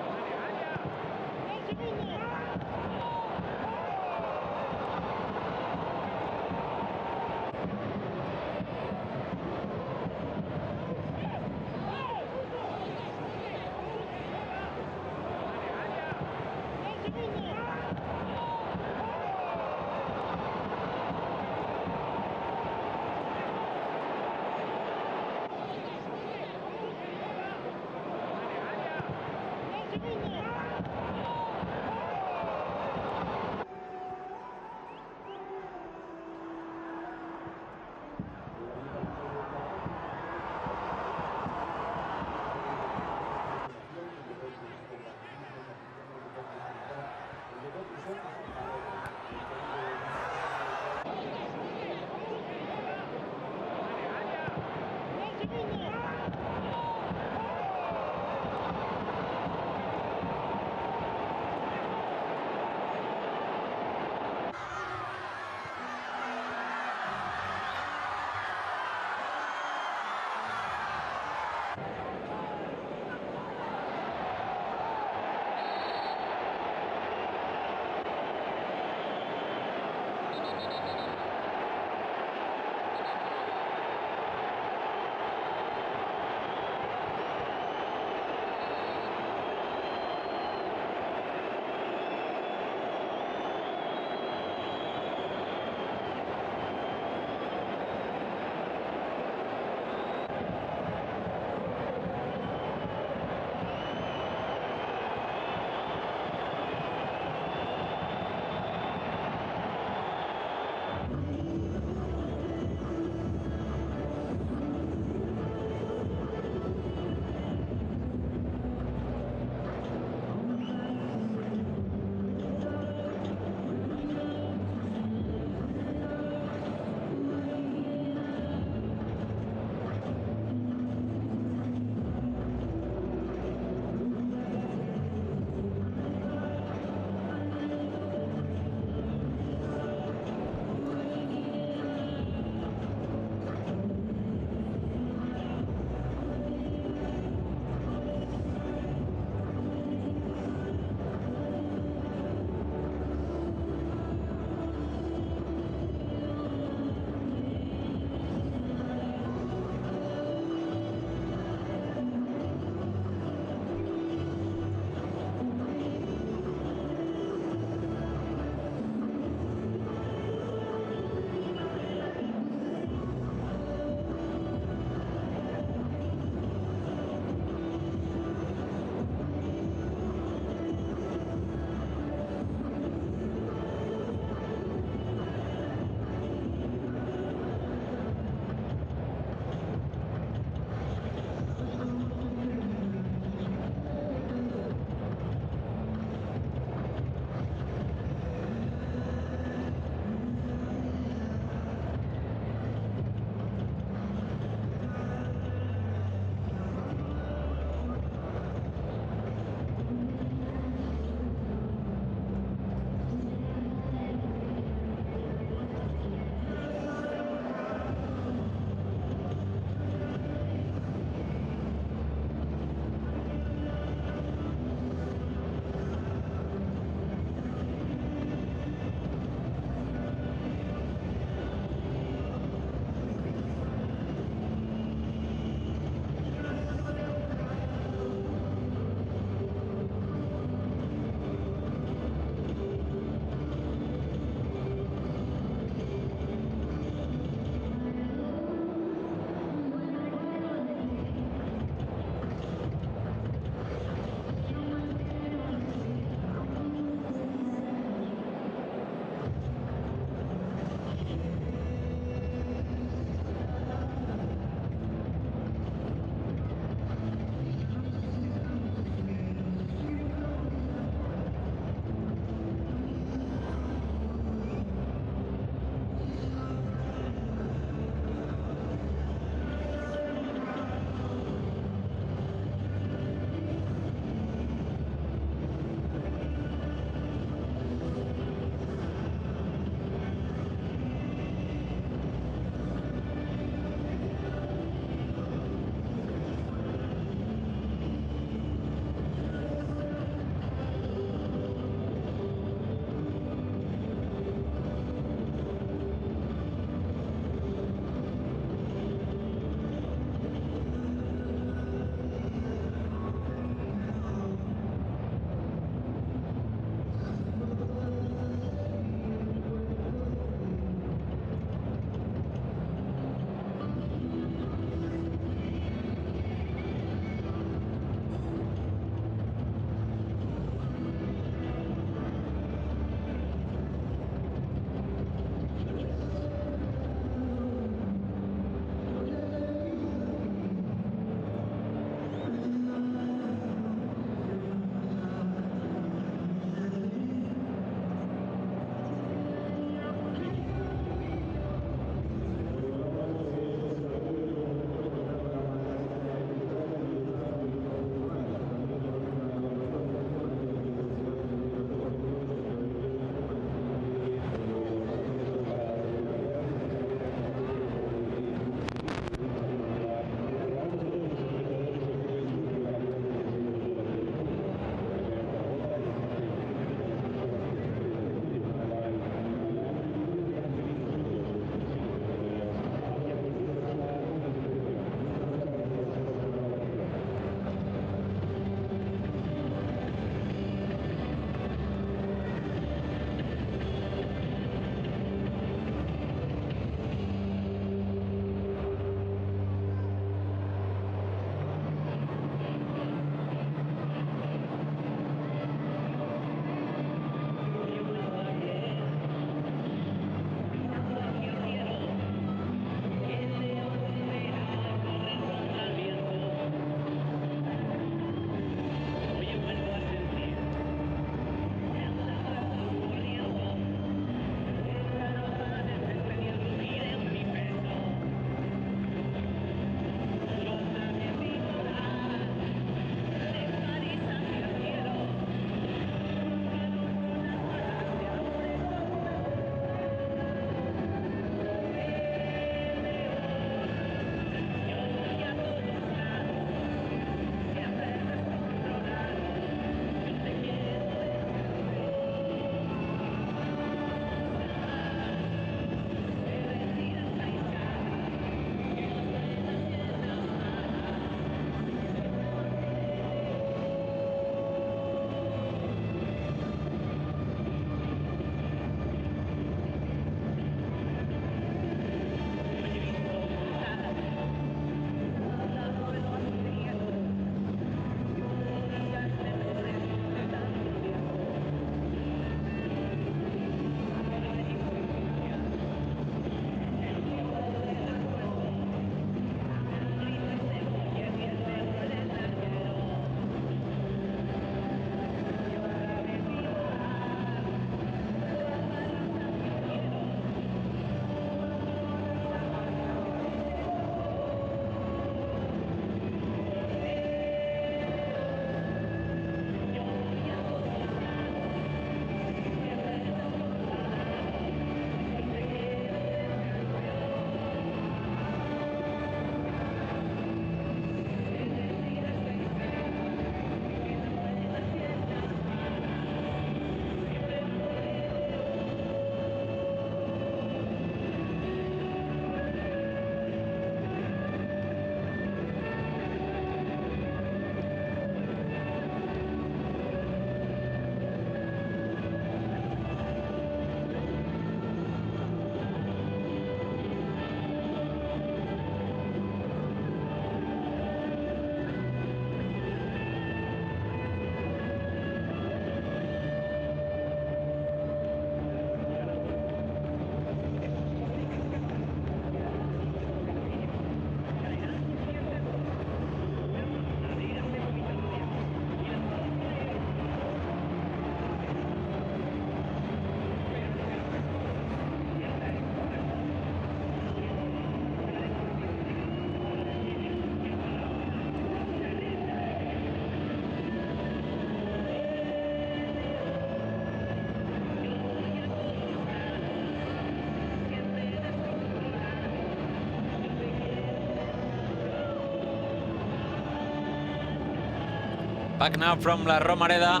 Back now from La Romareda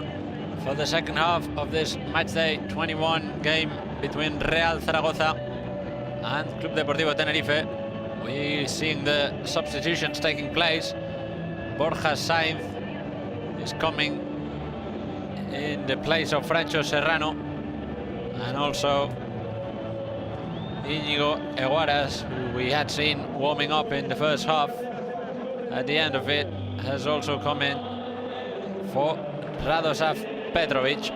for the second half of this matchday 21 game between Real Zaragoza and Club Deportivo Tenerife. We're seeing the substitutions taking place. Borja Sainz is coming in the place of Francho Serrano, and also Íñigo Eguaras, who we had seen warming up in the first half, at the end of it has also come in for Radosav Petrovic.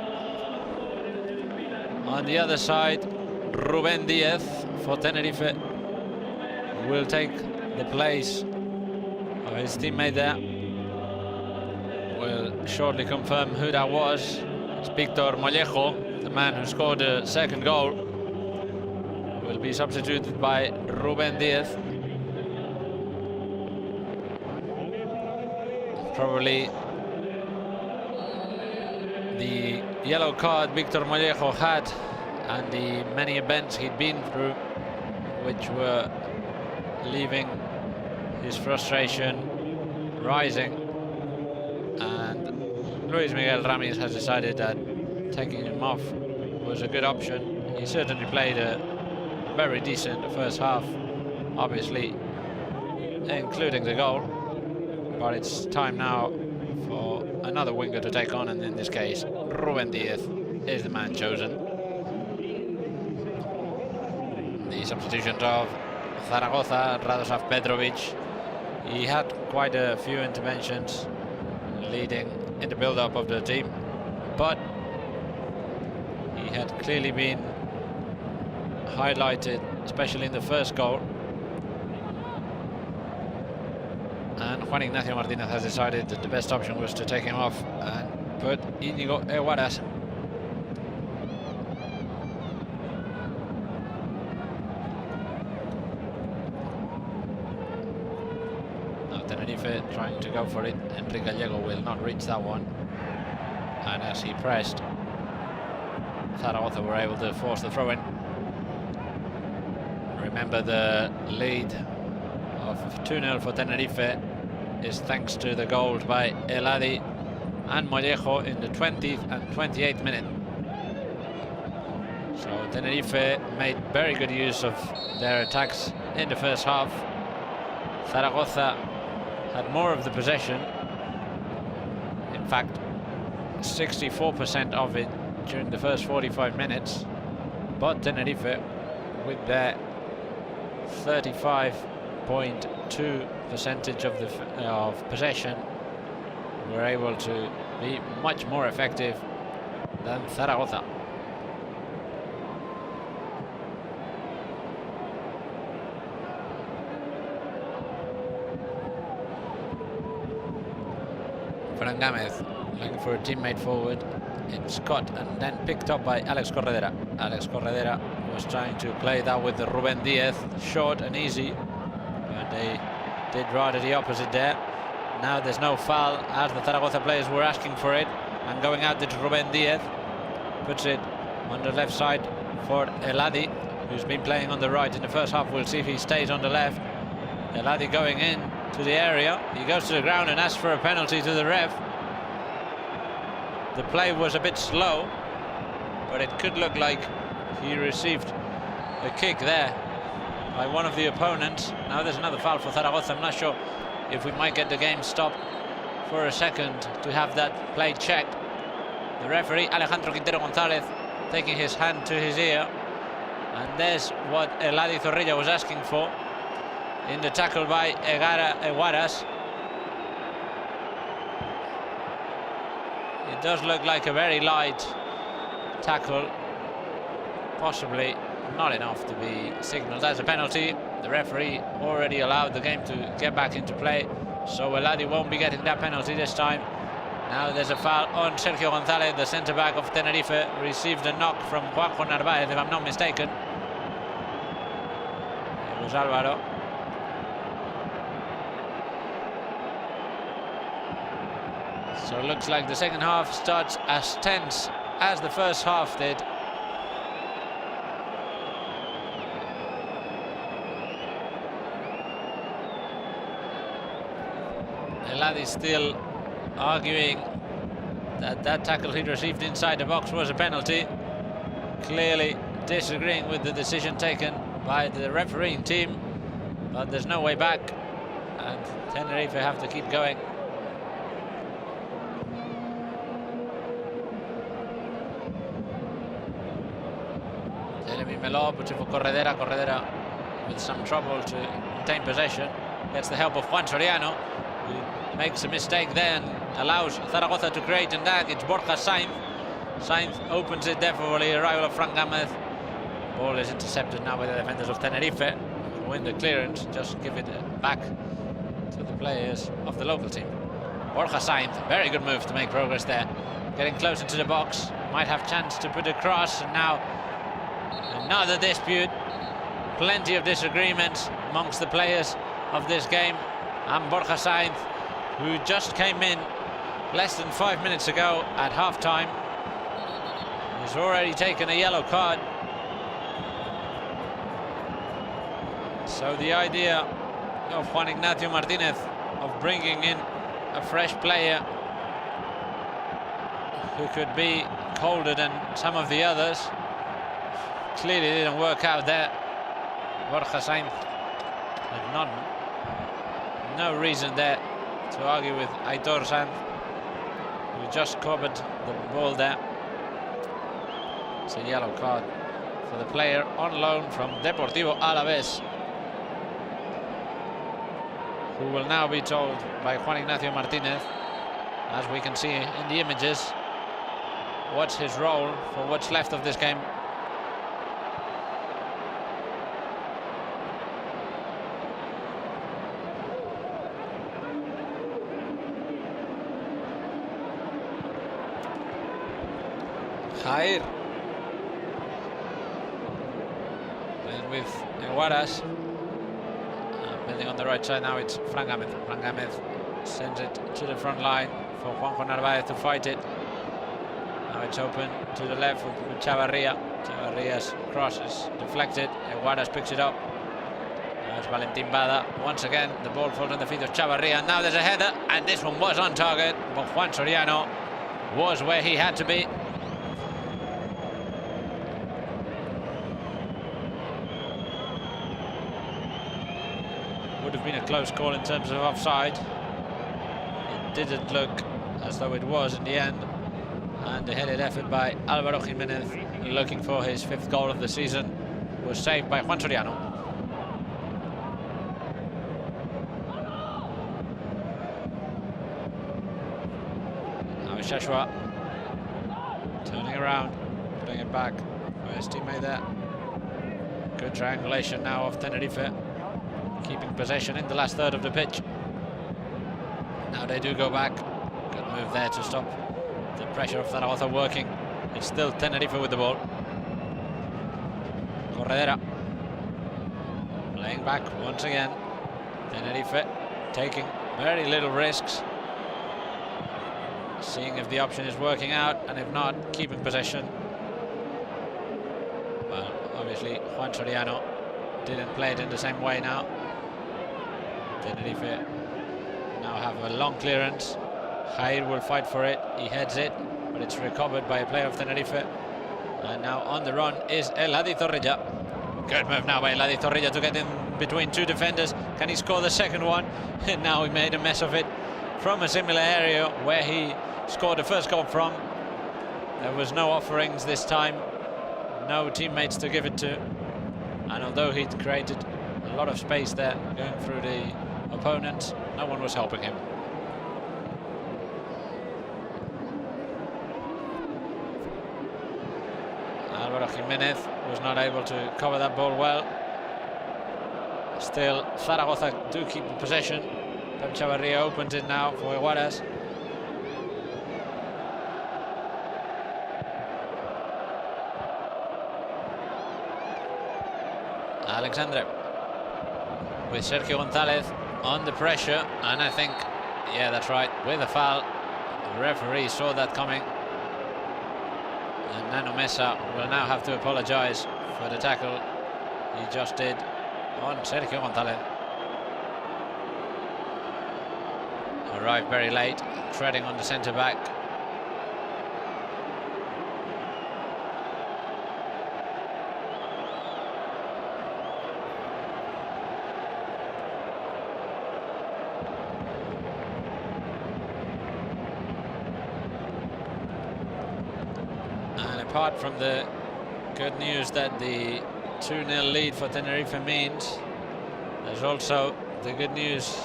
On the other side, Ruben Diaz for Tenerife will take the place of his teammate there. We'll shortly confirm who that was. It's Victor Mollejo, the man who scored the second goal, will be substituted by Ruben Diaz. Probably the yellow card Victor Mollejo had and the many events he'd been through, which were leaving his frustration rising, and Luis Miguel Ramirez has decided that taking him off was a good option. He certainly played a very decent first half, obviously including the goal, but it's time now for another winger to take on, and in this case Ruben Diaz is the man chosen. The substitutions of Zaragoza, Radosav Petrovic, he had quite a few interventions leading in the build-up of the team, but he had clearly been highlighted, especially in the first goal. And Juan Ignacio Martinez has decided that the best option was to take him off and put Íñigo Eguaras. Now Tenerife trying to go for it. Enrique Gallego will not reach that one, and as he pressed, Zaragoza were able to force the throw-in. Remember, the lead of 2-0 for Tenerife is thanks to the goals by Eladi and Mollejo in the 20th and 28th minute. So Tenerife made very good use of their attacks in the first half. Zaragoza had more of the possession, in fact 64% of it during the first 45 minutes, but Tenerife, with their 35.2% of possession, were able to be much more effective than Zaragoza. Fran Gámez looking for a teammate forward. It's Scott, and then picked up by Alex Corredera. Alex Corredera was trying to play that with the Ruben Diaz, short and easy, but they did rather the opposite there. Now there's no foul, as the Zaragoza players were asking for it, and going out to Ruben Diaz, puts it on the left side for Eladi, who's been playing on the right in the first half. We'll see if he stays on the left. Eladi going in to the area, he goes to the ground and asks for a penalty to the ref. The play was a bit slow, but it could look like he received a kick there by one of the opponents. Now there's another foul for Zaragoza. I'm not sure if we might get the game stopped for a second to have that play checked. The referee, Alejandro Quintero González, taking his hand to his ear, and there's what Eladi Zorrilla was asking for in the tackle by Eguaras. It does look like a very light tackle, possibly not enough to be signaled as a penalty. The referee already allowed the game to get back into play, so Eladi won't be getting that penalty this time. Now there's a foul on Sergio González, the centre-back of Tenerife, received a knock from Juanjo Narváez, if I'm not mistaken. It was Álvaro. So it looks like the second half starts as tense as the first half did. Eladi still arguing that that tackle he received inside the box was a penalty. Clearly disagreeing with the decision taken by the refereeing team, but there's no way back, and Tenerife have to keep going. Melo, but for Corredera with some trouble to obtain possession, gets the help of Juan Soriano, who makes a mistake then, allows Zaragoza to create, and that it's Borja Sainz. Sainz opens it there for the arrival of Fran Gámez. Ball is intercepted now by the defenders of Tenerife, who win the clearance, just give it back to the players of the local team. Borja Sainz, very good move to make progress there, getting closer to the box, might have chance to put a cross, and now another dispute, plenty of disagreements amongst the players of this game, and Borja Sainz, who just came in less than 5 minutes ago at half-time, has already taken a yellow card. So the idea of Juan Ignacio Martinez of bringing in a fresh player who could be colder than some of the others clearly didn't work out there. Borja Sainz had no reason there to argue with Aitor Sanz, who just covered the ball there. It's a yellow card for the player on loan from Deportivo Alavés, who will now be told by Juan Ignacio Martinez, as we can see in the images, what's his role for what's left of this game. Jair playing with Eguaras, building on the right side now. It's Fran Gámez. Fran Gámez sends it to the front line for Juanjo Narváez to fight it. Now it's open to the left with Chavarria. Chavarria's cross is deflected. Eguaras picks it up. Now it's Valentin Bada. Once again, the ball falls on the feet of Chavarria. Now there's a header, and this one was on target, but Juan Soriano was where he had to be. Would have been a close call in terms of offside. It didn't look as though it was in the end, and the headed effort by Álvaro Jiménez, looking for his 5th goal of the season, was saved by Juan Soriano. Now Shashua turning around, putting it back for his teammate there. Good triangulation now of Tenerife, keeping possession in the last third of the pitch. Now they do go back. Good move there to stop the pressure of Zaragoza working. It's still Tenerife with the ball. Corredera playing back once again. Tenerife taking very little risks, seeing if the option is working out, and if not, keeping possession. Well, obviously Juan Soriano didn't play it in the same way now. Tenerife now have a long clearance. Jair will fight for it. He heads it, but it's recovered by a player of Tenerife. And now on the run is Eladi Zorrilla. Good move now by Eladi Zorrilla to get in between two defenders. Can he score the second one? And now he made a mess of it from a similar area where he scored the first goal from. There was no offerings this time, no teammates to give it to. And although he'd created a lot of space there going through the opponents, no one was helping him. Álvaro Jiménez was not able to cover that ball well. Still, Zaragoza do keep the possession. Pep Chavarria opens it now for Eguaras. Alexandre with Sergio González on the pressure, and I think, yeah, that's right, with a foul. The referee saw that coming, and Nano Mesa will now have to apologize for the tackle he just did on Sergio González. A arrived very late, treading on the centre back. And apart from the good news that the 2-0 lead for Tenerife means, there's also the good news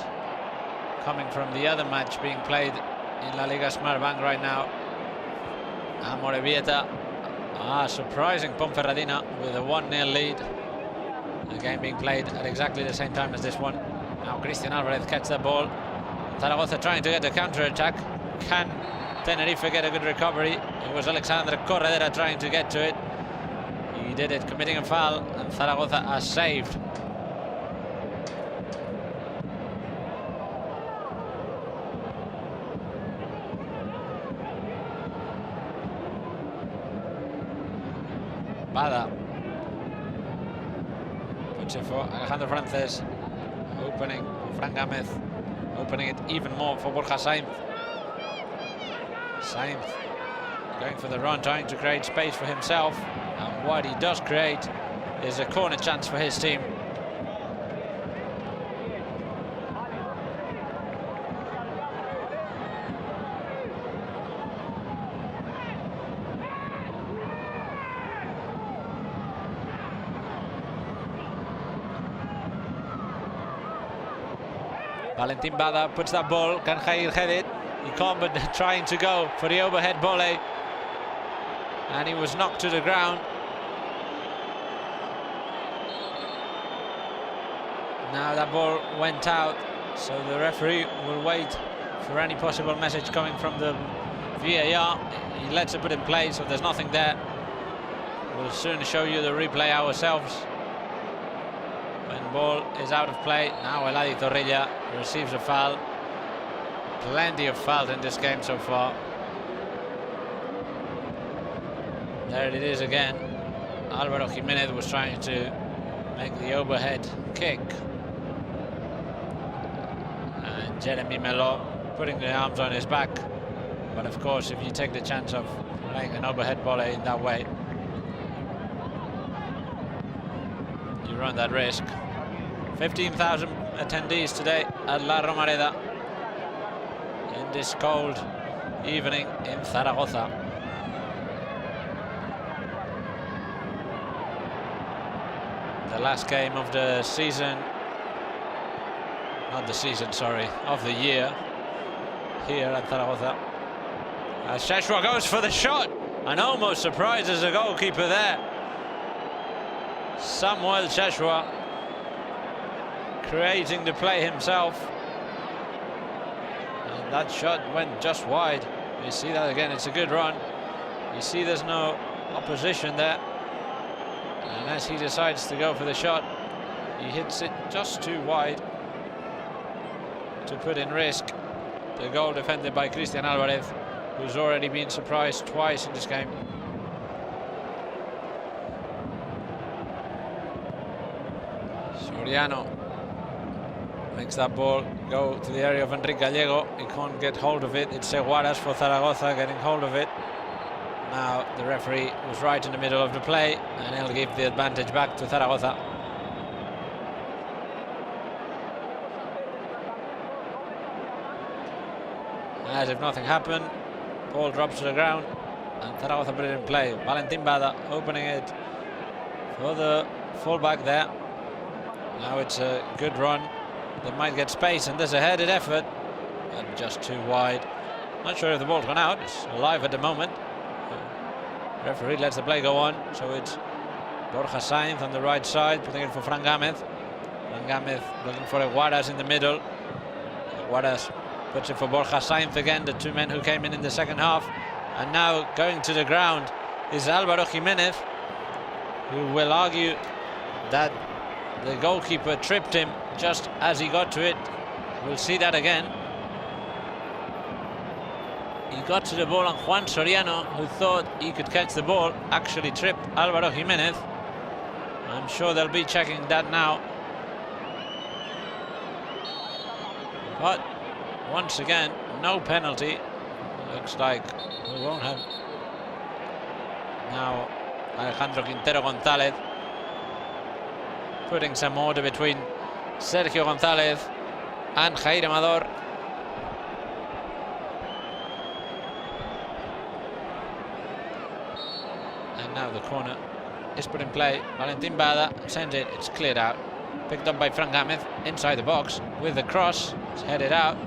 coming from the other match being played in La Liga Smartbank right now. Amorebieta, surprising Ponferradina with a 1-0 lead. The game being played at exactly the same time as this one. Now Christian Alvarez gets the ball. Zaragoza trying to get the counter-attack. Can Tenerife get a good recovery? It was Alexandre Corredera trying to get to it. He did it, committing a foul, and Zaragoza has saved. Bada puts it for Alejandro Frances, opening Fran Gámez, opening it even more for Borja Sainz. Sainz going for the run, trying to create space for himself, and what he does create is a corner chance for his team. Valentin Bada puts that ball, can Jair head it? He can't, but trying to go for the overhead volley. And he was knocked to the ground. Now that ball went out, so the referee will wait for any possible message coming from the VAR. He lets it put in play, so there's nothing there. We'll soon show you the replay ourselves. When ball is out of play, now Eladi Zorrilla receives a foul. Plenty of fouls in this game so far. There it is again. Álvaro Jiménez was trying to make the overhead kick. And Jeremy Melo putting the arms on his back. But of course, if you take the chance of playing an overhead volley in that way, you run that risk. 15,000 attendees today at La Romareda in this cold evening in Zaragoza. The last game of the season, not the season, sorry, of the year here at Zaragoza. As Sheshwa goes for the shot and almost surprises the goalkeeper there. Samuel Sheshwa creating the play himself, and that shot went just wide. You see that again, it's a good run. You see there's no opposition there, and as he decides to go for the shot, he hits it just too wide to put in risk the goal defended by Christian Alvarez, who's already been surprised twice in this game. Soriano makes that ball go to the area of Enrique Gallego. He can't get hold of it. It's Seguaras for Zaragoza getting hold of it. Now the referee was right in the middle of the play, and he'll give the advantage back to Zaragoza. As if nothing happened, ball drops to the ground, and Zaragoza put it in play. Valentin Bada opening it for the fullback there. Now it's a good run. They might get space, and there's a headed effort, and just too wide. Not sure if the ball's gone out. It's alive at the moment. The referee lets the play go on, so it's Borja Sainz on the right side, putting it for Fran Gámez. Fran Gámez looking for Aguadas in the middle. Aguadas puts it for Borja Sainz again, the two men who came in the second half. And now going to the ground is Álvaro Jiménez, who will argue that the goalkeeper tripped him just as he got to it. We'll see that again. He got to the ball, and Juan Soriano, who thought he could catch the ball, actually tripped Álvaro Jiménez. I'm sure they'll be checking that now. But once again, no penalty. Looks like we won't have. Now Alejandro Quintero González putting some order between Sergio González and Jair Amador. And now the corner is put in play. Valentin Bada sends it, it's cleared out. Picked up by Frank Gamez inside the box with the cross. It's headed out.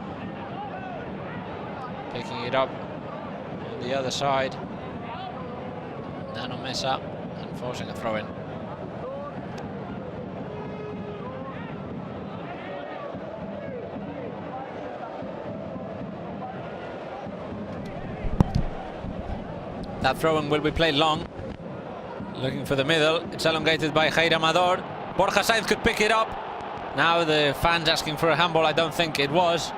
Picking it up on the other side. Nano Mesa and forcing a throw in. That throw-in will be played long. Looking for the middle. It's elongated by Jair Amador. Borja Sainz could pick it up. Now the fans asking for a handball. I don't think it was.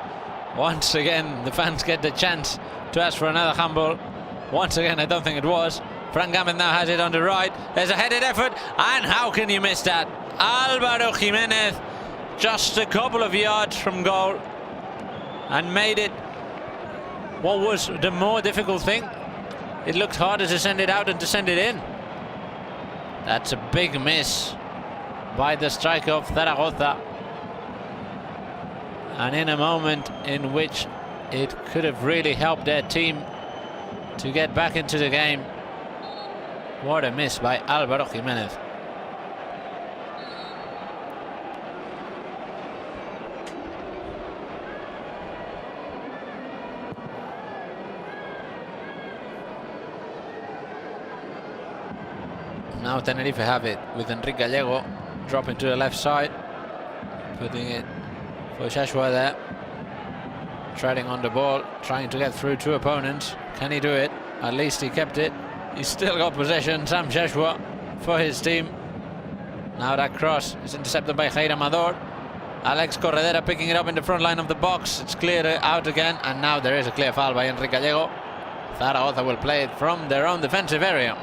Once again, the fans get the chance to ask for another handball. Once again, I don't think it was. Frank Gamez now has it on the right. There's a headed effort. And how can you miss that? Álvaro Jiménez just a couple of yards from goal and made it. What was the more difficult thing? It looked harder to send it out than to send it in. That's a big miss by the striker of Zaragoza. And in a moment in which it could have really helped their team to get back into the game. What a miss by Álvaro Jiménez. Now Tenerife have it with Enrique Gallego dropping to the left side, putting it for Shashua there, treading on the ball, trying to get through two opponents. Can he do it? At least he kept it. He's still got possession, Sam Shashua, for his team. Now that cross is intercepted by Jair Amador. Alex Corredera picking it up in the front line of the box. It's cleared out again, and now there is a clear foul by Enrique Gallego. Zaragoza will play it from their own defensive area.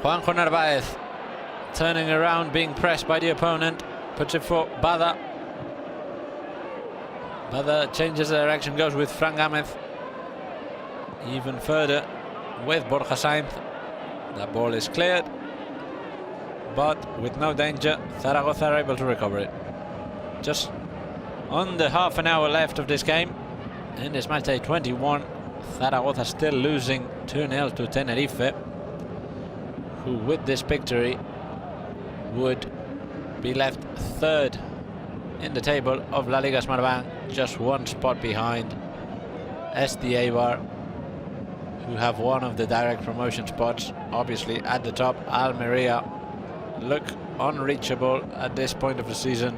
Juanjo Narváez turning around, being pressed by the opponent, puts it for Bada. Bada changes the direction, goes with Frank Gamez. Even further with Borja Sainz. That ball is cleared, but with no danger. Zaragoza are able to recover it. Just under half an hour left of this game. In this match day 21, Zaragoza still losing 2-0 to Tenerife, who with this victory would be left third in the table of La Liga Smartbank, just one spot behind SD Eibar, who have one of the direct promotion spots. Obviously at the top, Almeria look unreachable at this point of the season.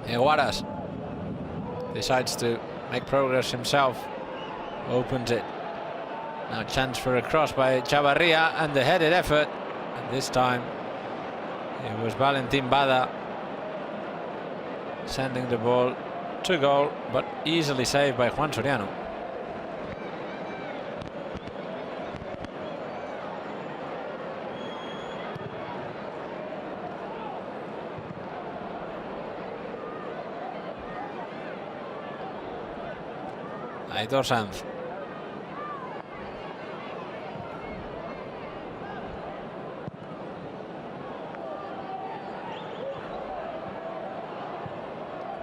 Eguaras decides to make progress himself, opens it. Now chance for a cross by Chavarria and the headed effort. And this time it was Valentin Bada sending the ball to goal, but easily saved by Juan Soriano. Aitor Sanz.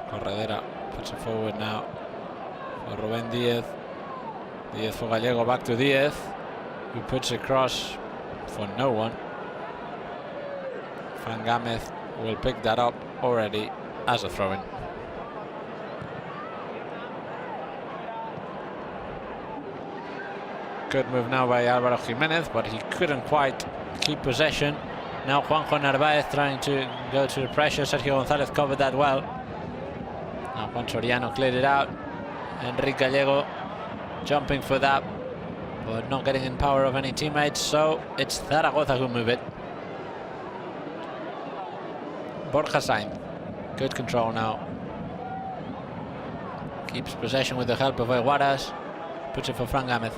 Corredera puts it forward now for Rubén Díez. Díez for Gallego, back to Díez, who puts a cross for no one. Frank Gamez will pick that up already as a throw-in. Good move now by Álvaro Jiménez, but he couldn't quite keep possession. Now Juanjo Narváez trying to go to the pressure. Sergio González covered that well. Now Juan Soriano cleared it out. Enrique Gallego jumping for that, but not getting in power of any teammates, so it's Zaragoza who move it. Borja Sainz, good control now. Keeps possession with the help of Eguaras. Puts it for Fran Gamez.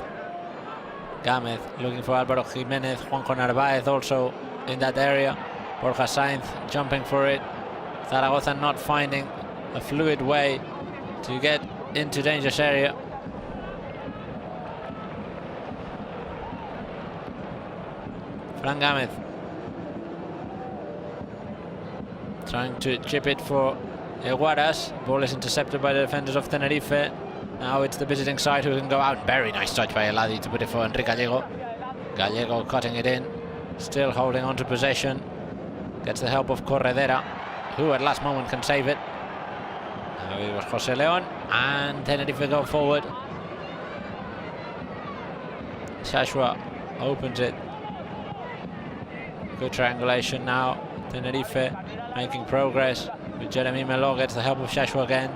Gamez looking for Alvaro Jimenez. Juanjo Narváez also in that area. Borja Sainz jumping for it. Zaragoza not finding a fluid way to get into dangerous area. Fran Gamez trying to chip it for Eguaras. Ball is intercepted by the defenders of Tenerife. Now it's the visiting side who can go out. Very nice touch by Eladi to put it for Enrique Gallego. Gallego cutting it in, still holding on to possession. Gets the help of Corredera, who at last moment can save it. Now it was Jose Leon, and Tenerife go forward. Shashua opens it. Good triangulation now. Tenerife making progress. With Jeremy Melo gets the help of Shashua again.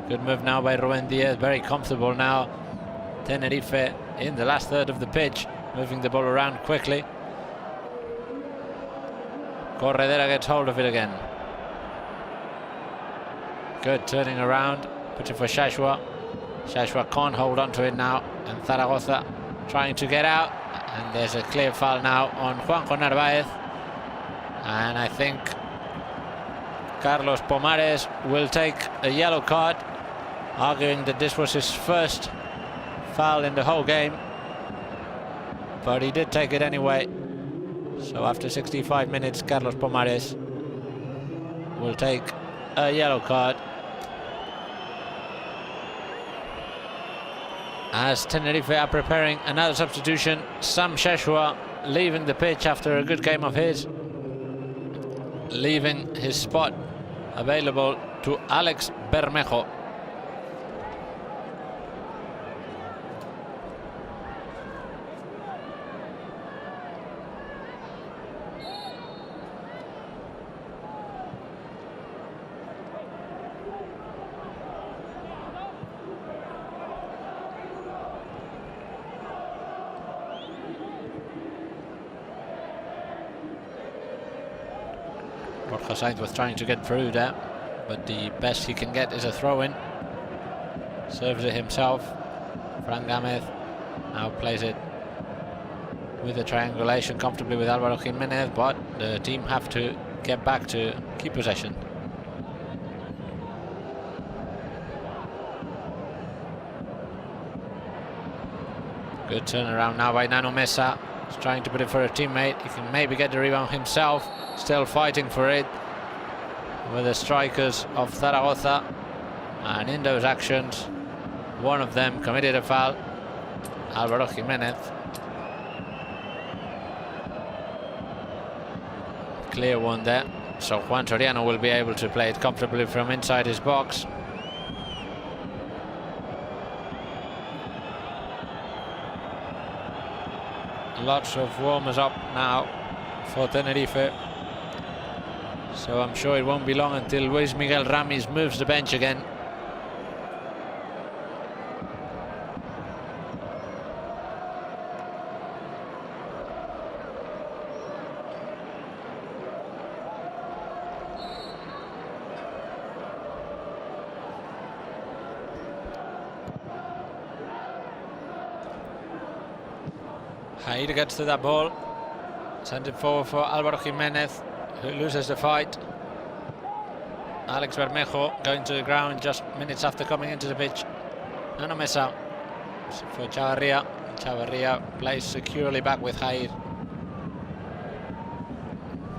Good move now by Rubén Diaz. Very comfortable now. Tenerife in the last third of the pitch, moving the ball around quickly. Corredera gets hold of it again. Good turning around. Puts it for Shashua. Shashua can't hold on to it now. And Zaragoza trying to get out. And there's a clear foul now on Juanjo Narváez. And I think Carlos Pomares will take a yellow card, arguing that this was his first foul in the whole game. But he did take it anyway. So after 65 minutes, Carlos Pomares will take a yellow card. As Tenerife are preparing another substitution, Sam Shashua leaving the pitch after a good game of his, leaving his spot available to Alex Bermejo. Borja Sainz was trying to get through there, but the best he can get is a throw-in. Serves it himself. Fran Gamez now plays it with a triangulation comfortably with Alvaro Jimenez, but the team have to get back to keep possession. Good turnaround now by Nano Mesa. He's trying to put it for a teammate. He can maybe get the rebound himself. Still fighting for it with the strikers of Zaragoza. And in those actions, one of them committed a foul. Alvaro Jimenez. Clear one there. So Juan Soriano will be able to play it comfortably from inside his box. Lots of warmers up now for Tenerife. So I'm sure it won't be long until Luis Miguel Ramis moves the bench again. Jair gets to that ball, sends it forward for Alvaro Jimenez, who loses the fight. Alex Bermejo going to the ground just minutes after coming into the pitch. Nano Mesa for Chavarria. Chavarria plays securely back with Jair.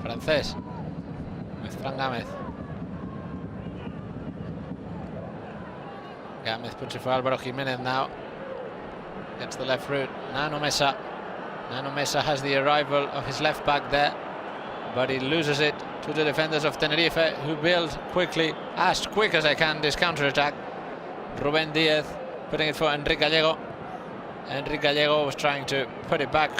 Frances with Fran Gamez. Gamez puts it for Alvaro Jimenez now. Gets the left route. Nano Mesa. Nano Mesa has the arrival of his left back there, but he loses it to the defenders of Tenerife, who build quickly, as quick as they can, this counter-attack. Rubén Diaz putting it for Enrique Gallego. Enrique Gallego was trying to put it back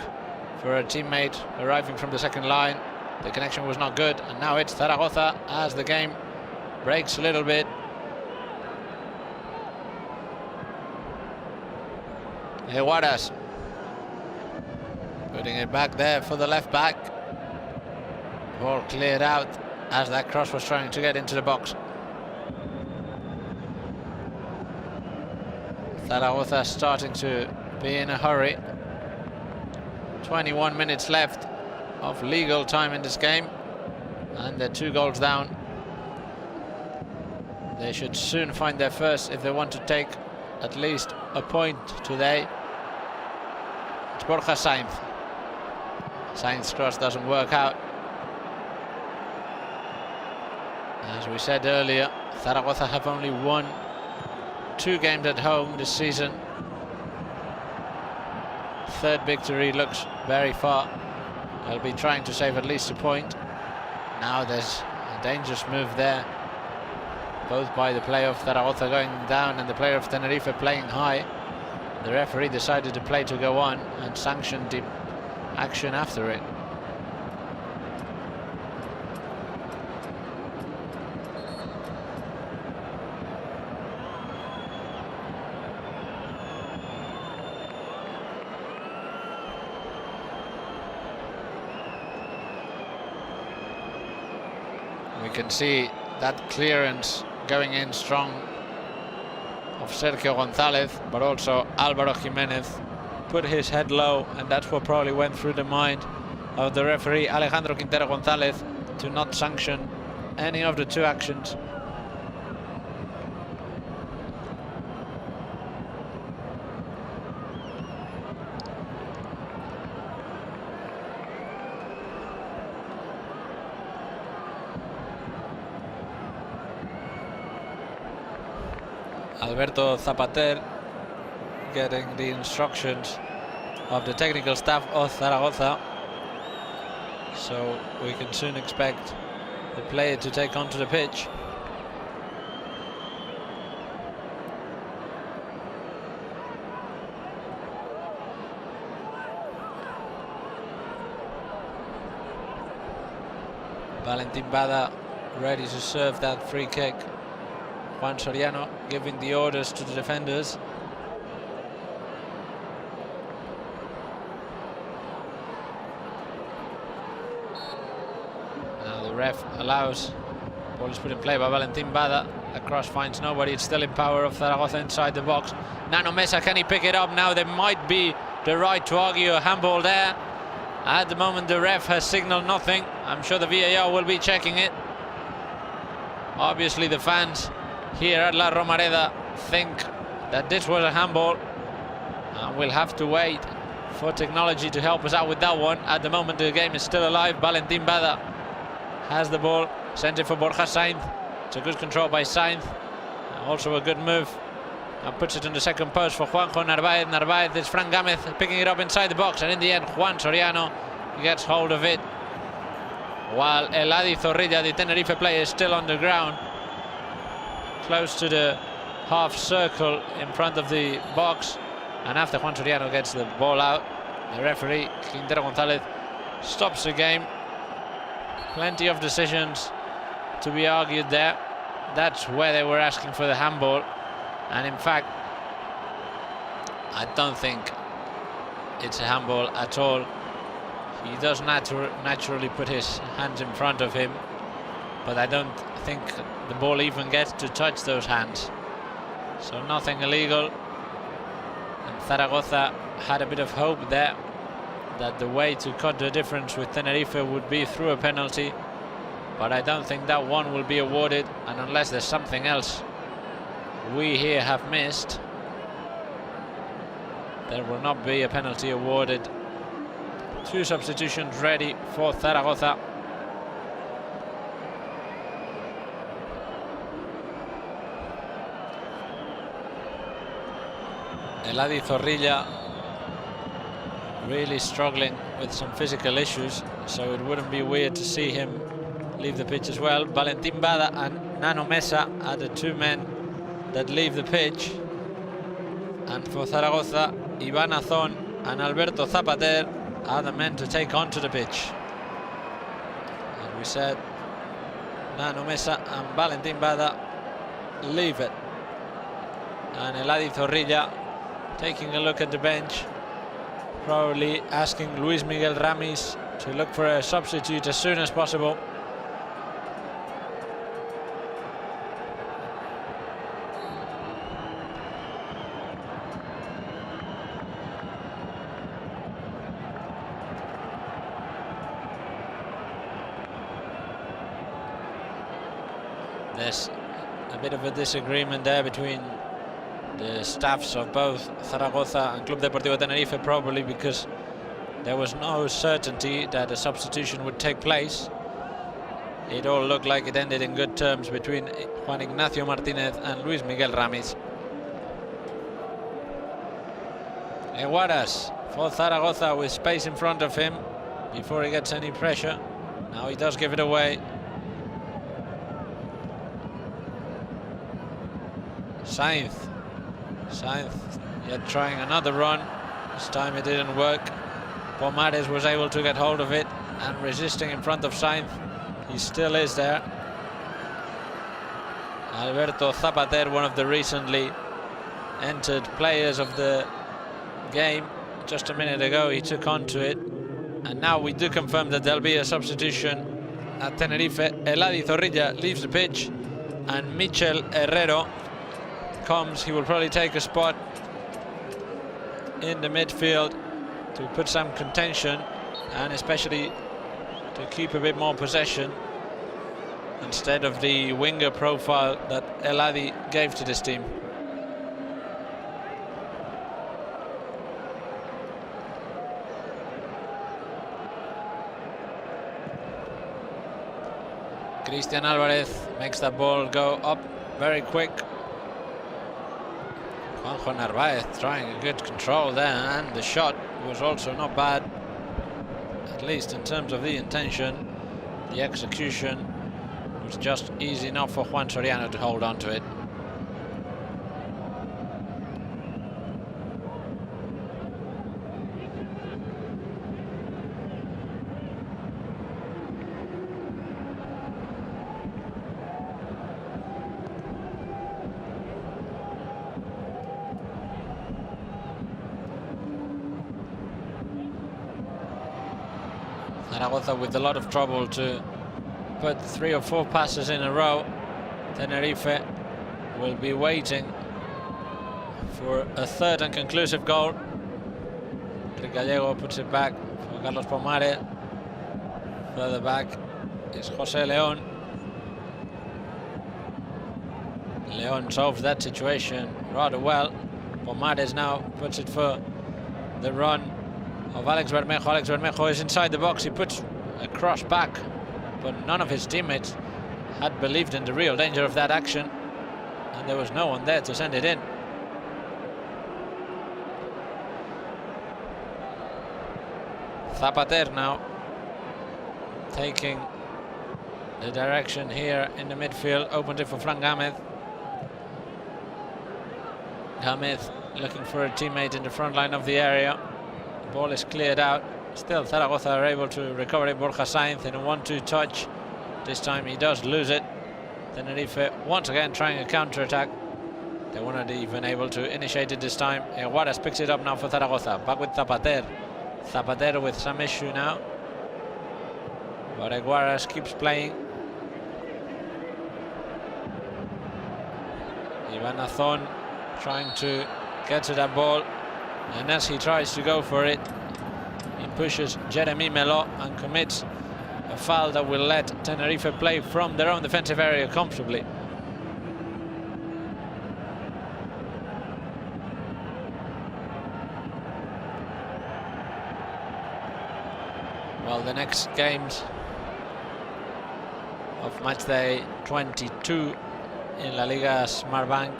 for a teammate arriving from the second line. The connection was not good, and now it's Zaragoza as the game breaks a little bit. Eguaras putting it back there for the left back. Ball cleared out as that cross was trying to get into the box. Zaragoza starting to be in a hurry. 21 minutes left of legal time in this game, and they're 2 goals down. They should soon find their first if they want to take at least a point today. It's Borja Sainz. Sainz cross doesn't work out. As we said earlier, Zaragoza have only won 2 games at home this season. 3rd victory looks very far. They'll be trying to save at least a point. Now there's a dangerous move there, both by the player of Zaragoza going down and the player of Tenerife playing high. The referee decided to play to go on and sanctioned the action after it. We can see that clearance going in strong of Sergio González, but also Álvaro Jiménez put his head low, and that's what probably went through the mind of the referee Alejandro Quintero González to not sanction any of the 2 actions. Alberto Zapater getting the instructions of the technical staff of Zaragoza, so we can soon expect the player to take onto the pitch. Valentin Bada ready to serve that free kick. Juan Soriano giving the orders to the defenders. Now the ref allows. Ball is put in play by Valentin Bada. The cross finds nobody. It's still in power of Zaragoza inside the box. Nano Mesa, can he pick it up now? There might be the right to argue a handball there. At the moment the ref has signaled nothing. I'm sure the VAR will be checking it. Obviously the fans here at La Romareda think that this was a handball, and we'll have to wait for technology to help us out with that one. At the moment the game is still alive. Valentin Bada has the ball, sends it for Borja Sainz. It's a good control by Sainz, also a good move, and puts it in the second post for Juanjo Narváez. Narváez, it's Fran Gámez picking it up inside the box, and in the end Juan Soriano gets hold of it, while Eladi Zorrilla, the Tenerife player, is still on the ground, close to the half circle in front of the box. And after Juan Soriano gets the ball out, the referee Quintero González stops the game. Plenty of decisions to be argued there. That's where they were asking for the handball, and in fact I don't think it's a handball at all. He does naturally put his hands in front of him, but I don't think the ball even gets to touch those hands. So nothing illegal. And Zaragoza had a bit of hope there that the way to cut the difference with Tenerife would be through a penalty, but I don't think that one will be awarded, and unless there's something else we here have missed, there will not be a penalty awarded. 2 substitutions ready for Zaragoza. Eladi Zorrilla really struggling with some physical issues, so it wouldn't be weird to see him leave the pitch as well. Valentin Bada and Nano Mesa are the 2 men that leave the pitch, and for Zaragoza, Iván Azón and Alberto Zapater are the men to take onto the pitch. As we said, Nano Mesa and Valentin Bada leave it, and Eladi Zorrilla taking a look at the bench, probably asking Luis Miguel Ramis to look for a substitute as soon as possible. there's a bit of a disagreement there between the staffs of both Zaragoza and Club Deportivo Tenerife, probably because there was no certainty that a substitution would take place. It all looked like it ended in good terms between Juan Ignacio Martinez and Luis Miguel Ramis. Eguaras for Zaragoza with space in front of him before he gets any pressure. Now he does give it away. Sainz yet trying another run. This time it didn't work. Pomares was able to get hold of it and resisting in front of Sainz. He still is there. Alberto Zapater, one of the recently entered players of the game. Just a minute ago he took on to it. And now we do confirm that there'll be a substitution at Tenerife. Eladi Zorrilla leaves the pitch and Michel Herrero comes. He will probably take a spot in the midfield to put some contention and especially to keep a bit more possession instead of the winger profile that Eladi gave to this team. Christian Alvarez makes that ball go up very quick. Juanjo Narvaez trying a good control there, and the shot was also not bad, at least in terms of the intention. The execution was just easy enough for Juan Soriano to hold on to it. Zaragoza with a lot of trouble to put 3 or 4 passes in a row. Tenerife will be waiting for a third and conclusive goal. Gallego puts it back for Carlos Pomares. Further back is José León. León solves that situation rather well. Pomares now puts it for the run of Alex Bermejo. Alex Bermejo is inside the box. He puts a cross back, but none of his teammates had believed in the real danger of that action, and there was no one there to send it in. Zapater now taking the direction here in the midfield, opened it for Fran Gámez. Gámez looking for a teammate in the front line of the area. The ball is cleared out. Still Zaragoza are able to recover it. Borja Sainz in a 1-2 touch. This time he does lose it. Tenerife once again trying a counter-attack. They weren't even able to initiate it this time. Eguaras picks it up now for Zaragoza. Back with Zapater. Zapater with some issue now, but Eguaras keeps playing. Ivan Azón trying to get to that ball, and as he tries to go for it, he pushes Jeremy Melo and commits a foul that will let Tenerife play from their own defensive area comfortably. Well, the next games of matchday 22 in La Liga Smartbank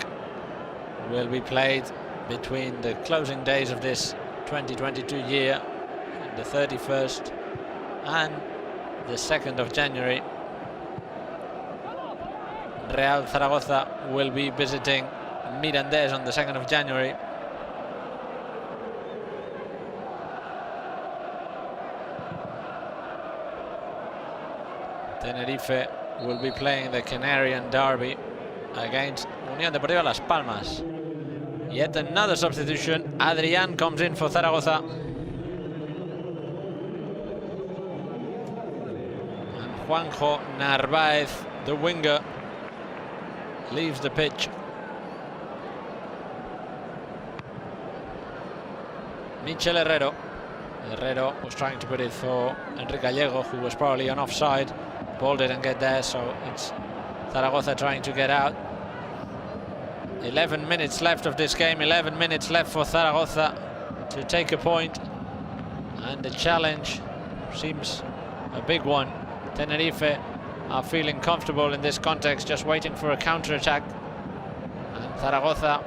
will be played between the closing days of this 2022 year, the 31st and the 2nd of January. Real Zaragoza will be visiting Mirandés on the 2nd of January. Tenerife will be playing the Canarian derby against Unión Deportiva Las Palmas. Yet another substitution. Adrián comes in for Zaragoza. And Juanjo Narváez, the winger, leaves the pitch. Michel Herrero. Herrero was trying to put it for Enrique Gallego, who was probably on offside. Ball didn't get there, so it's Zaragoza trying to get out. 11 minutes left of this game, 11 minutes left for Zaragoza to take a point. And the challenge seems a big one. Tenerife are feeling comfortable in this context, just waiting for a counter-attack. And Zaragoza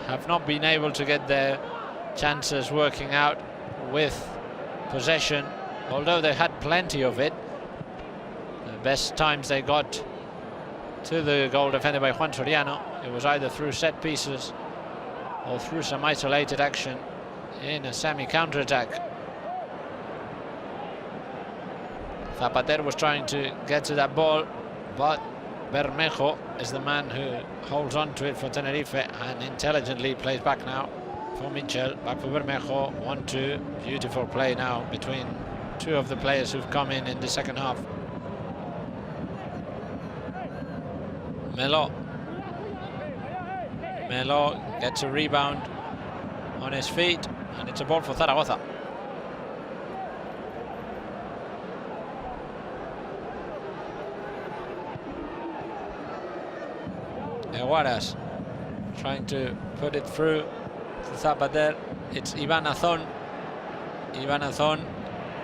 have not been able to get their chances working out with possession, although they had plenty of it. The best times they got to the goal defended by Juan Soriano, it was either through set pieces or through some isolated action in a semi-counter-attack. Zapatero was trying to get to that ball, but Bermejo is the man who holds on to it for Tenerife and intelligently plays back now for Michel. Back for Bermejo. 1-2. Beautiful play now between two of the players who've come in the second half. Melo gets a rebound on his feet, and it's a ball for Zaragoza. Eguaras trying to put it through to Zapater. It's Ivan Azón. Ivan Azón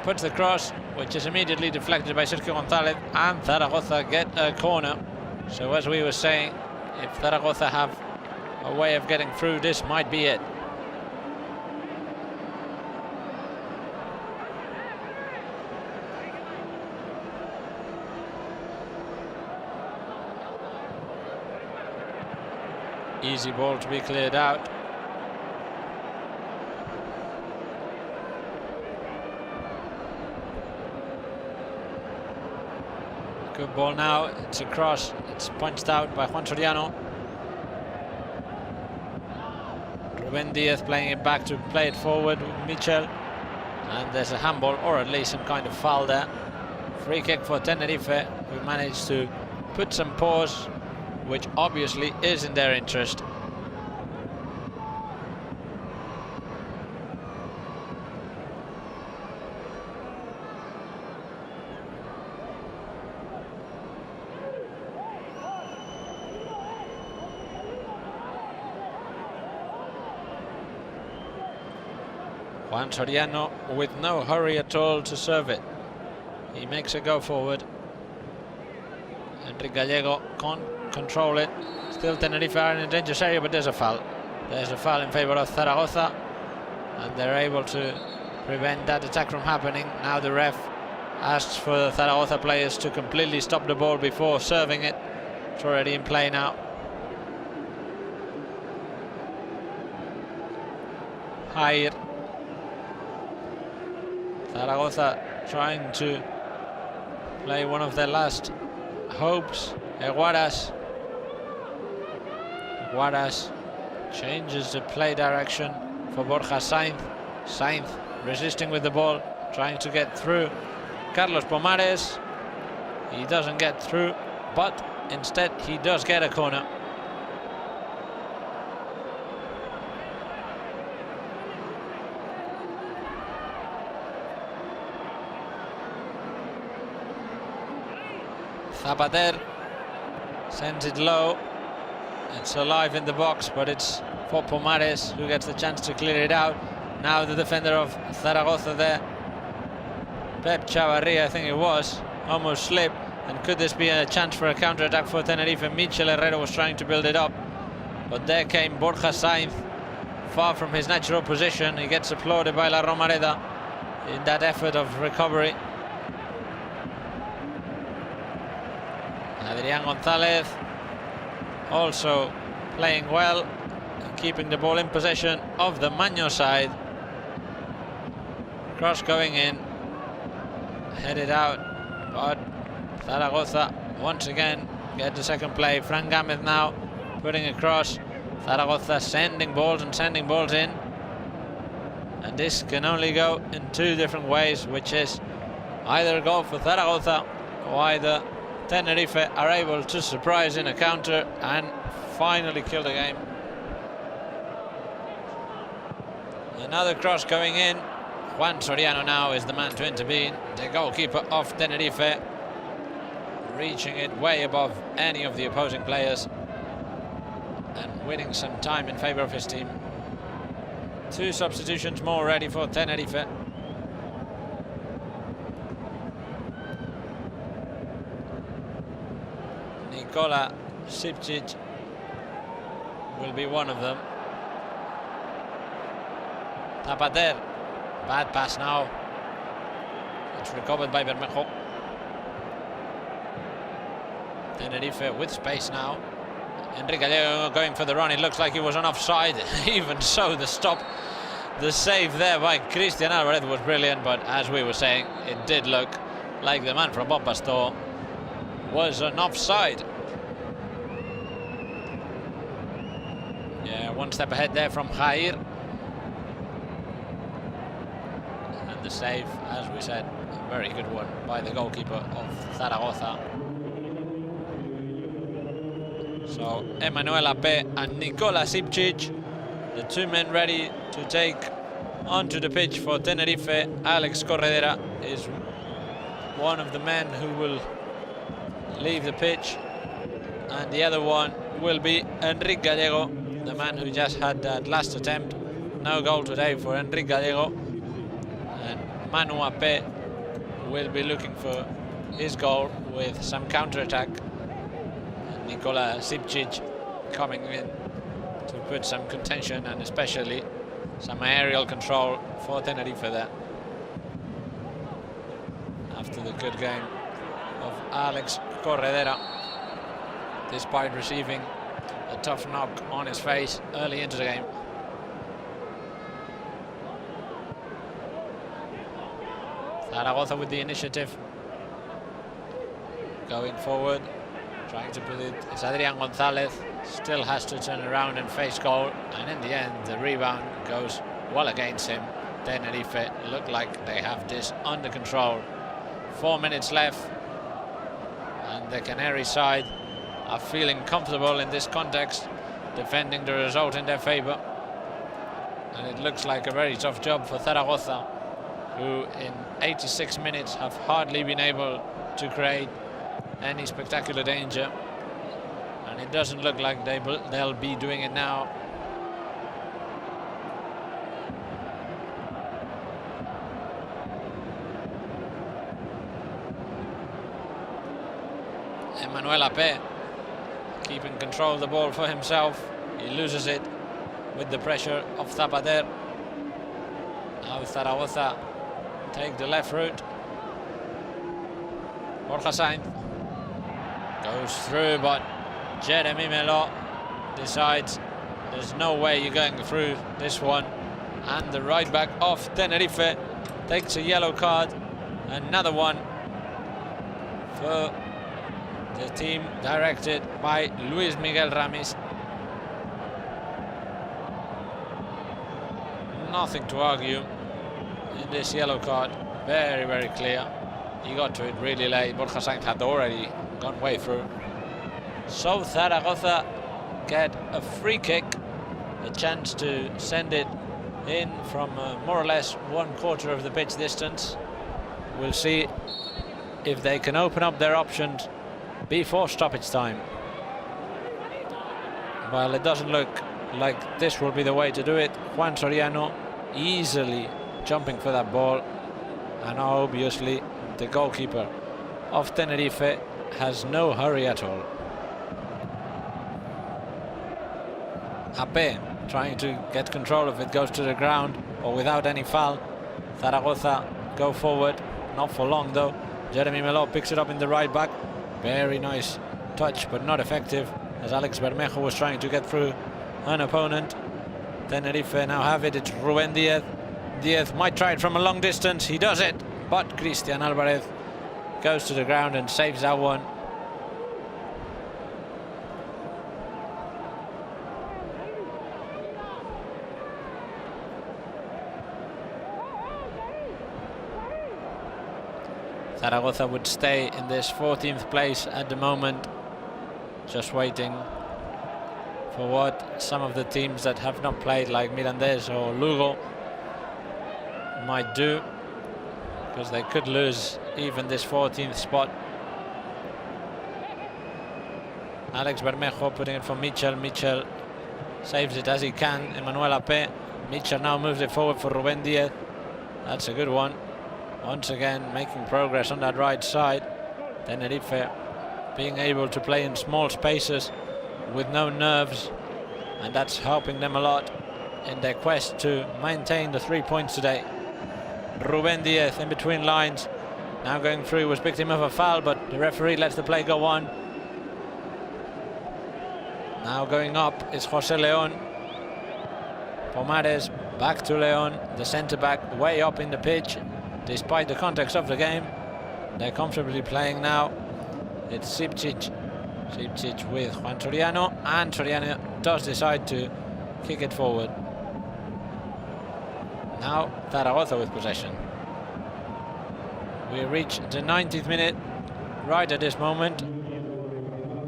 puts the cross, which is immediately deflected by Sergio González, and Zaragoza get a corner. So as we were saying, if Zaragoza have a way of getting through, this might be it. Easy ball to be cleared out. Good ball now, it's a cross, it's punched out by Juan Soriano. Rubén Díaz playing it back to play it forward with Michel. And there's a handball, or at least some kind of foul there. Free kick for Tenerife, who managed to put some pause, which obviously is in their interest. Juan Soriano with no hurry at all to serve it. He makes a go forward. Enrique Gallego can't control it. Still Tenerife are in a dangerous area, but there's a foul. There's a foul in favor of Zaragoza, and they're able to prevent that attack from happening. Now the ref asks for the Zaragoza players to completely stop the ball before serving it. It's already in play now. Jair. Zaragoza trying to play one of their last hopes. Eguaras changes the play direction for Borja Sainz. Sainz resisting with the ball, trying to get through Carlos Pomares. He doesn't get through, but instead he does get a corner. Zapater sends it low. It's alive in the box, but it's for Pomares, who gets the chance to clear it out. Now the defender of Zaragoza there, Pep Chavarria, I think it was, almost slipped. And could this be a chance for a counter-attack for Tenerife? Michel Herrero was trying to build it up, but there came Borja Sainz, far from his natural position. He gets applauded by La Romareda in that effort of recovery. Adrián González also playing well and keeping the ball in possession of the Maño side. Cross going in, headed out, but Zaragoza once again get the second play. Fran Gámez now putting across. Zaragoza sending balls and sending balls in, and this can only go in two different ways, which is either a goal for Zaragoza or either Tenerife are able to surprise in a counter and finally kill the game. Another cross going in. Juan Soriano now is the man to intervene, the goalkeeper of Tenerife. reaching it way above any of the opposing players and winning some time in favor of his team. 2 substitutions more ready for Tenerife. Nikola Sipcic will be one of them. Tapater, bad pass now. It's recovered by Bermejo. Tenerife with space now. Enrique Gallego going for the run. It looks like he was on offside. Even so, the save there by Christian Alvarez was brilliant, but as we were saying, it did look like the man from Bob Pastor was on offside. Yeah, one step ahead there from Jair. And the save, as we said, a very good one by the goalkeeper of Zaragoza. So Emmanuel Ape and Nikola Sipcic, the 2 men ready to take onto the pitch for Tenerife. Alex Corredera is one of the men who will leave the pitch, and the other one will be Enrique Gallego, the man who just had that last attempt. No goal today for Enrique Gallego, and Manu Ape will be looking for his goal with some counter-attack. Nikola Sipcic coming in to put some contention and especially some aerial control for Tenerife there. After the good game of Alex Corredera, despite receiving a tough knock on his face early into the game. Zaragoza with the initiative. Going forward. Trying to put it, it's Adrian Gonzalez, still has to turn around and face goal, and in the end the rebound goes well against him. Tenerife look like they have this under control. 4 minutes left, and the Canary side are feeling comfortable in this context, defending the result in their favor. And it looks like a very tough job for Zaragoza, who in 86 minutes have hardly been able to create any spectacular danger, and it doesn't look like they'll be doing it now. Emmanuel Ape keeping control of the ball for himself. He loses it with the pressure of Zapater. Now Zaragoza take the left route. Borja Sainz goes through, but Jeremy Melo decides there's no way you're going through this one. And the right back of Tenerife takes a yellow card. Another one for the team directed by Luis Miguel Ramis. Nothing to argue in this yellow card. Very, very clear. He got to it really late. Borja Sainz had already gone way through. So Zaragoza get a free kick, a chance to send it in from more or less 1/4 of the pitch distance. We'll see if they can open up their options before stoppage time. Well, it doesn't look like this will be the way to do it. Juan Soriano easily jumping for that ball, and obviously the goalkeeper of Tenerife has no hurry at all. Ape trying to get control of it, goes to the ground, or without any foul. Zaragoza go forward, not for long though. Jeremy Melo picks it up in the right back. Very nice touch, but not effective, as Alex Bermejo was trying to get through an opponent. Tenerife now have it. It's Ruben Diaz. Diaz might try it from a long distance. He does it, but Christian Alvarez goes to the ground and saves that one. Zaragoza would stay in this 14th place at the moment, just waiting for what some of the teams that have not played, like Mirandés or Lugo, might do, because they could lose even this 14th spot. Alex Bermejo putting it for Michel. Michel saves it as he can. Emmanuel Ape. Michel now moves it forward for Ruben Diaz. That's a good one. Once again making progress on that right side. Tenerife being able to play in small spaces with no nerves, and that's helping them a lot in their quest to maintain the 3 points today. Ruben Diaz in between lines, now going through, was victim of a foul, but the referee lets the play go on. Now going up is Jose Leon. Pomares back to Leon, the centre back way up in the pitch, despite the context of the game. They're comfortably playing now. It's Sipcic with Juan Soriano, and Soriano does decide to kick it forward. Now Zaragoza with possession. We reach the 90th minute right at this moment,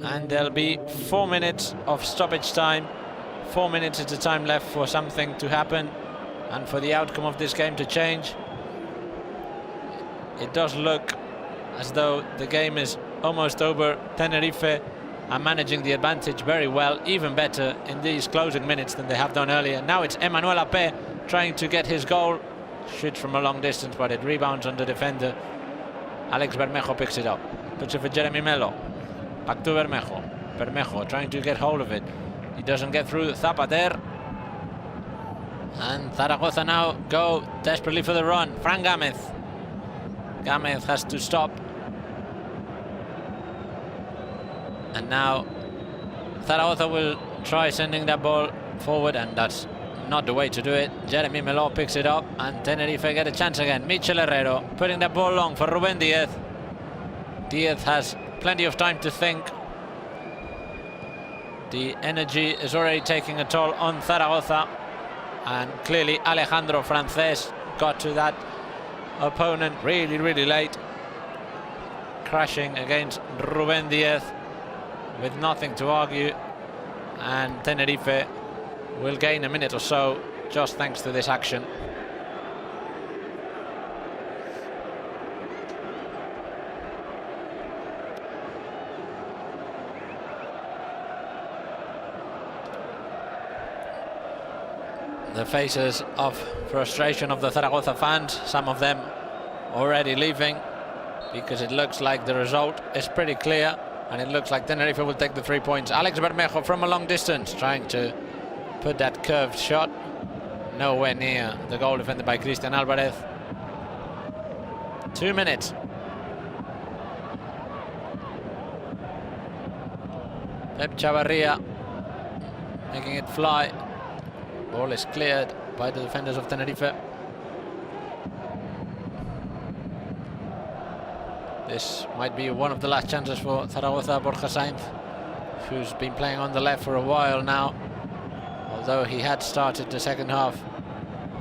and there'll be 4 minutes of stoppage time. 4 minutes is the time left for something to happen and for the outcome of this game to change. It does look as though the game is almost over. Tenerife are managing the advantage very well, even better in these closing minutes than they have done earlier. Now it's Emmanuel Ape trying to get his goal. Shoots from a long distance, but it rebounds on the defender. Alex Bermejo picks it up, puts it for Jeremy Melo. Back to Bermejo. Bermejo trying to get hold of it. He doesn't get through. Zapater. And Zaragoza now go desperately for the run. Fran Gamez. Gamez has to stop. And now Zaragoza will try sending that ball forward, and that's not the way to do it. Jeremy Melo picks it up, and Tenerife get a chance again. Michel Herrero putting that ball long for Ruben Diaz. Diaz has plenty of time to think. The energy is already taking a toll on Zaragoza, and clearly Alejandro Frances got to that opponent really late, crashing against Ruben Diaz with nothing to argue, and Tenerife will gain a minute or so just thanks to this action. The faces of frustration of the Zaragoza fans, some of them already leaving, because it looks like the result is pretty clear, and it looks like Tenerife will take the 3 points. Alex Bermejo from a long distance trying to put that curved shot nowhere near the goal defended by Christian Alvarez. 2 minutes. Pep Chavarria making it fly. Ball is cleared by the defenders of Tenerife. This might be one of the last chances for Zaragoza. Borja Sainz, who's been playing on the left for a while now, although he had started the second half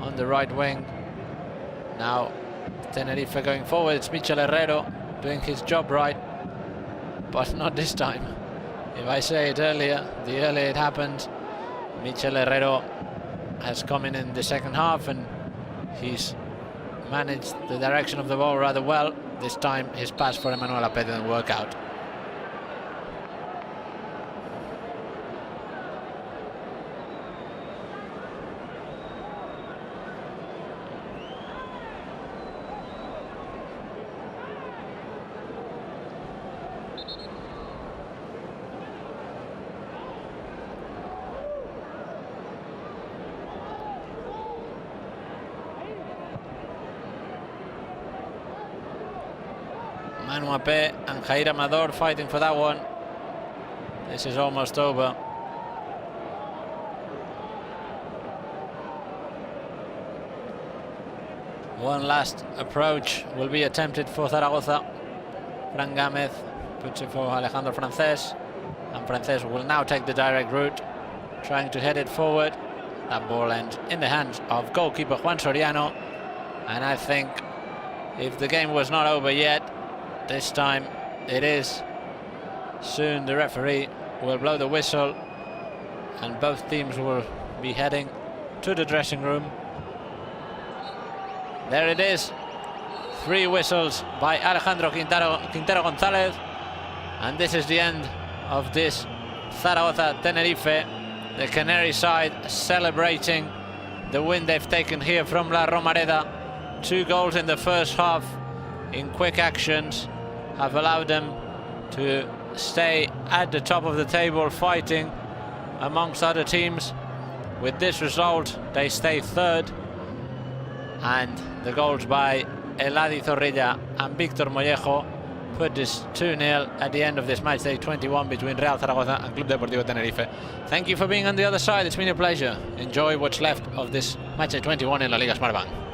on the right wing. Now Tenerife going forward. It's Michel Herrero doing his job right, but not this time. If I say it earlier, the earlier it happened. Michel Herrero has come in the second half, and he's managed the direction of the ball rather well. This time his pass for Emmanuel Ape didn't work out. Manu Ape and Jair Amador fighting for that one. This is almost over. One last approach will be attempted for Zaragoza. Fran Gamez puts it for Alejandro Frances, and Frances will now take the direct route, trying to head it forward. That ball ends in the hands of goalkeeper Juan Soriano, and I think if the game was not over yet, this time it is. Soon the referee will blow the whistle, and both teams will be heading to the dressing room. There it is. 3 whistles by Alejandro Quintero González, and this is the end of this Zaragoza, Tenerife. The Canary side celebrating the win they've taken here from La Romareda. 2 goals in the first half in quick actions have allowed them to stay at the top of the table, fighting amongst other teams. With this result, they stay 3rd, and the goals by Eladi Zorrilla and Victor Mollejo put this 2-0 at the end of this match day 21 between Real Zaragoza and Club Deportivo Tenerife. Thank you for being on the other side. It's been a pleasure. Enjoy what's left of this match day 21 in La Liga Smartbank.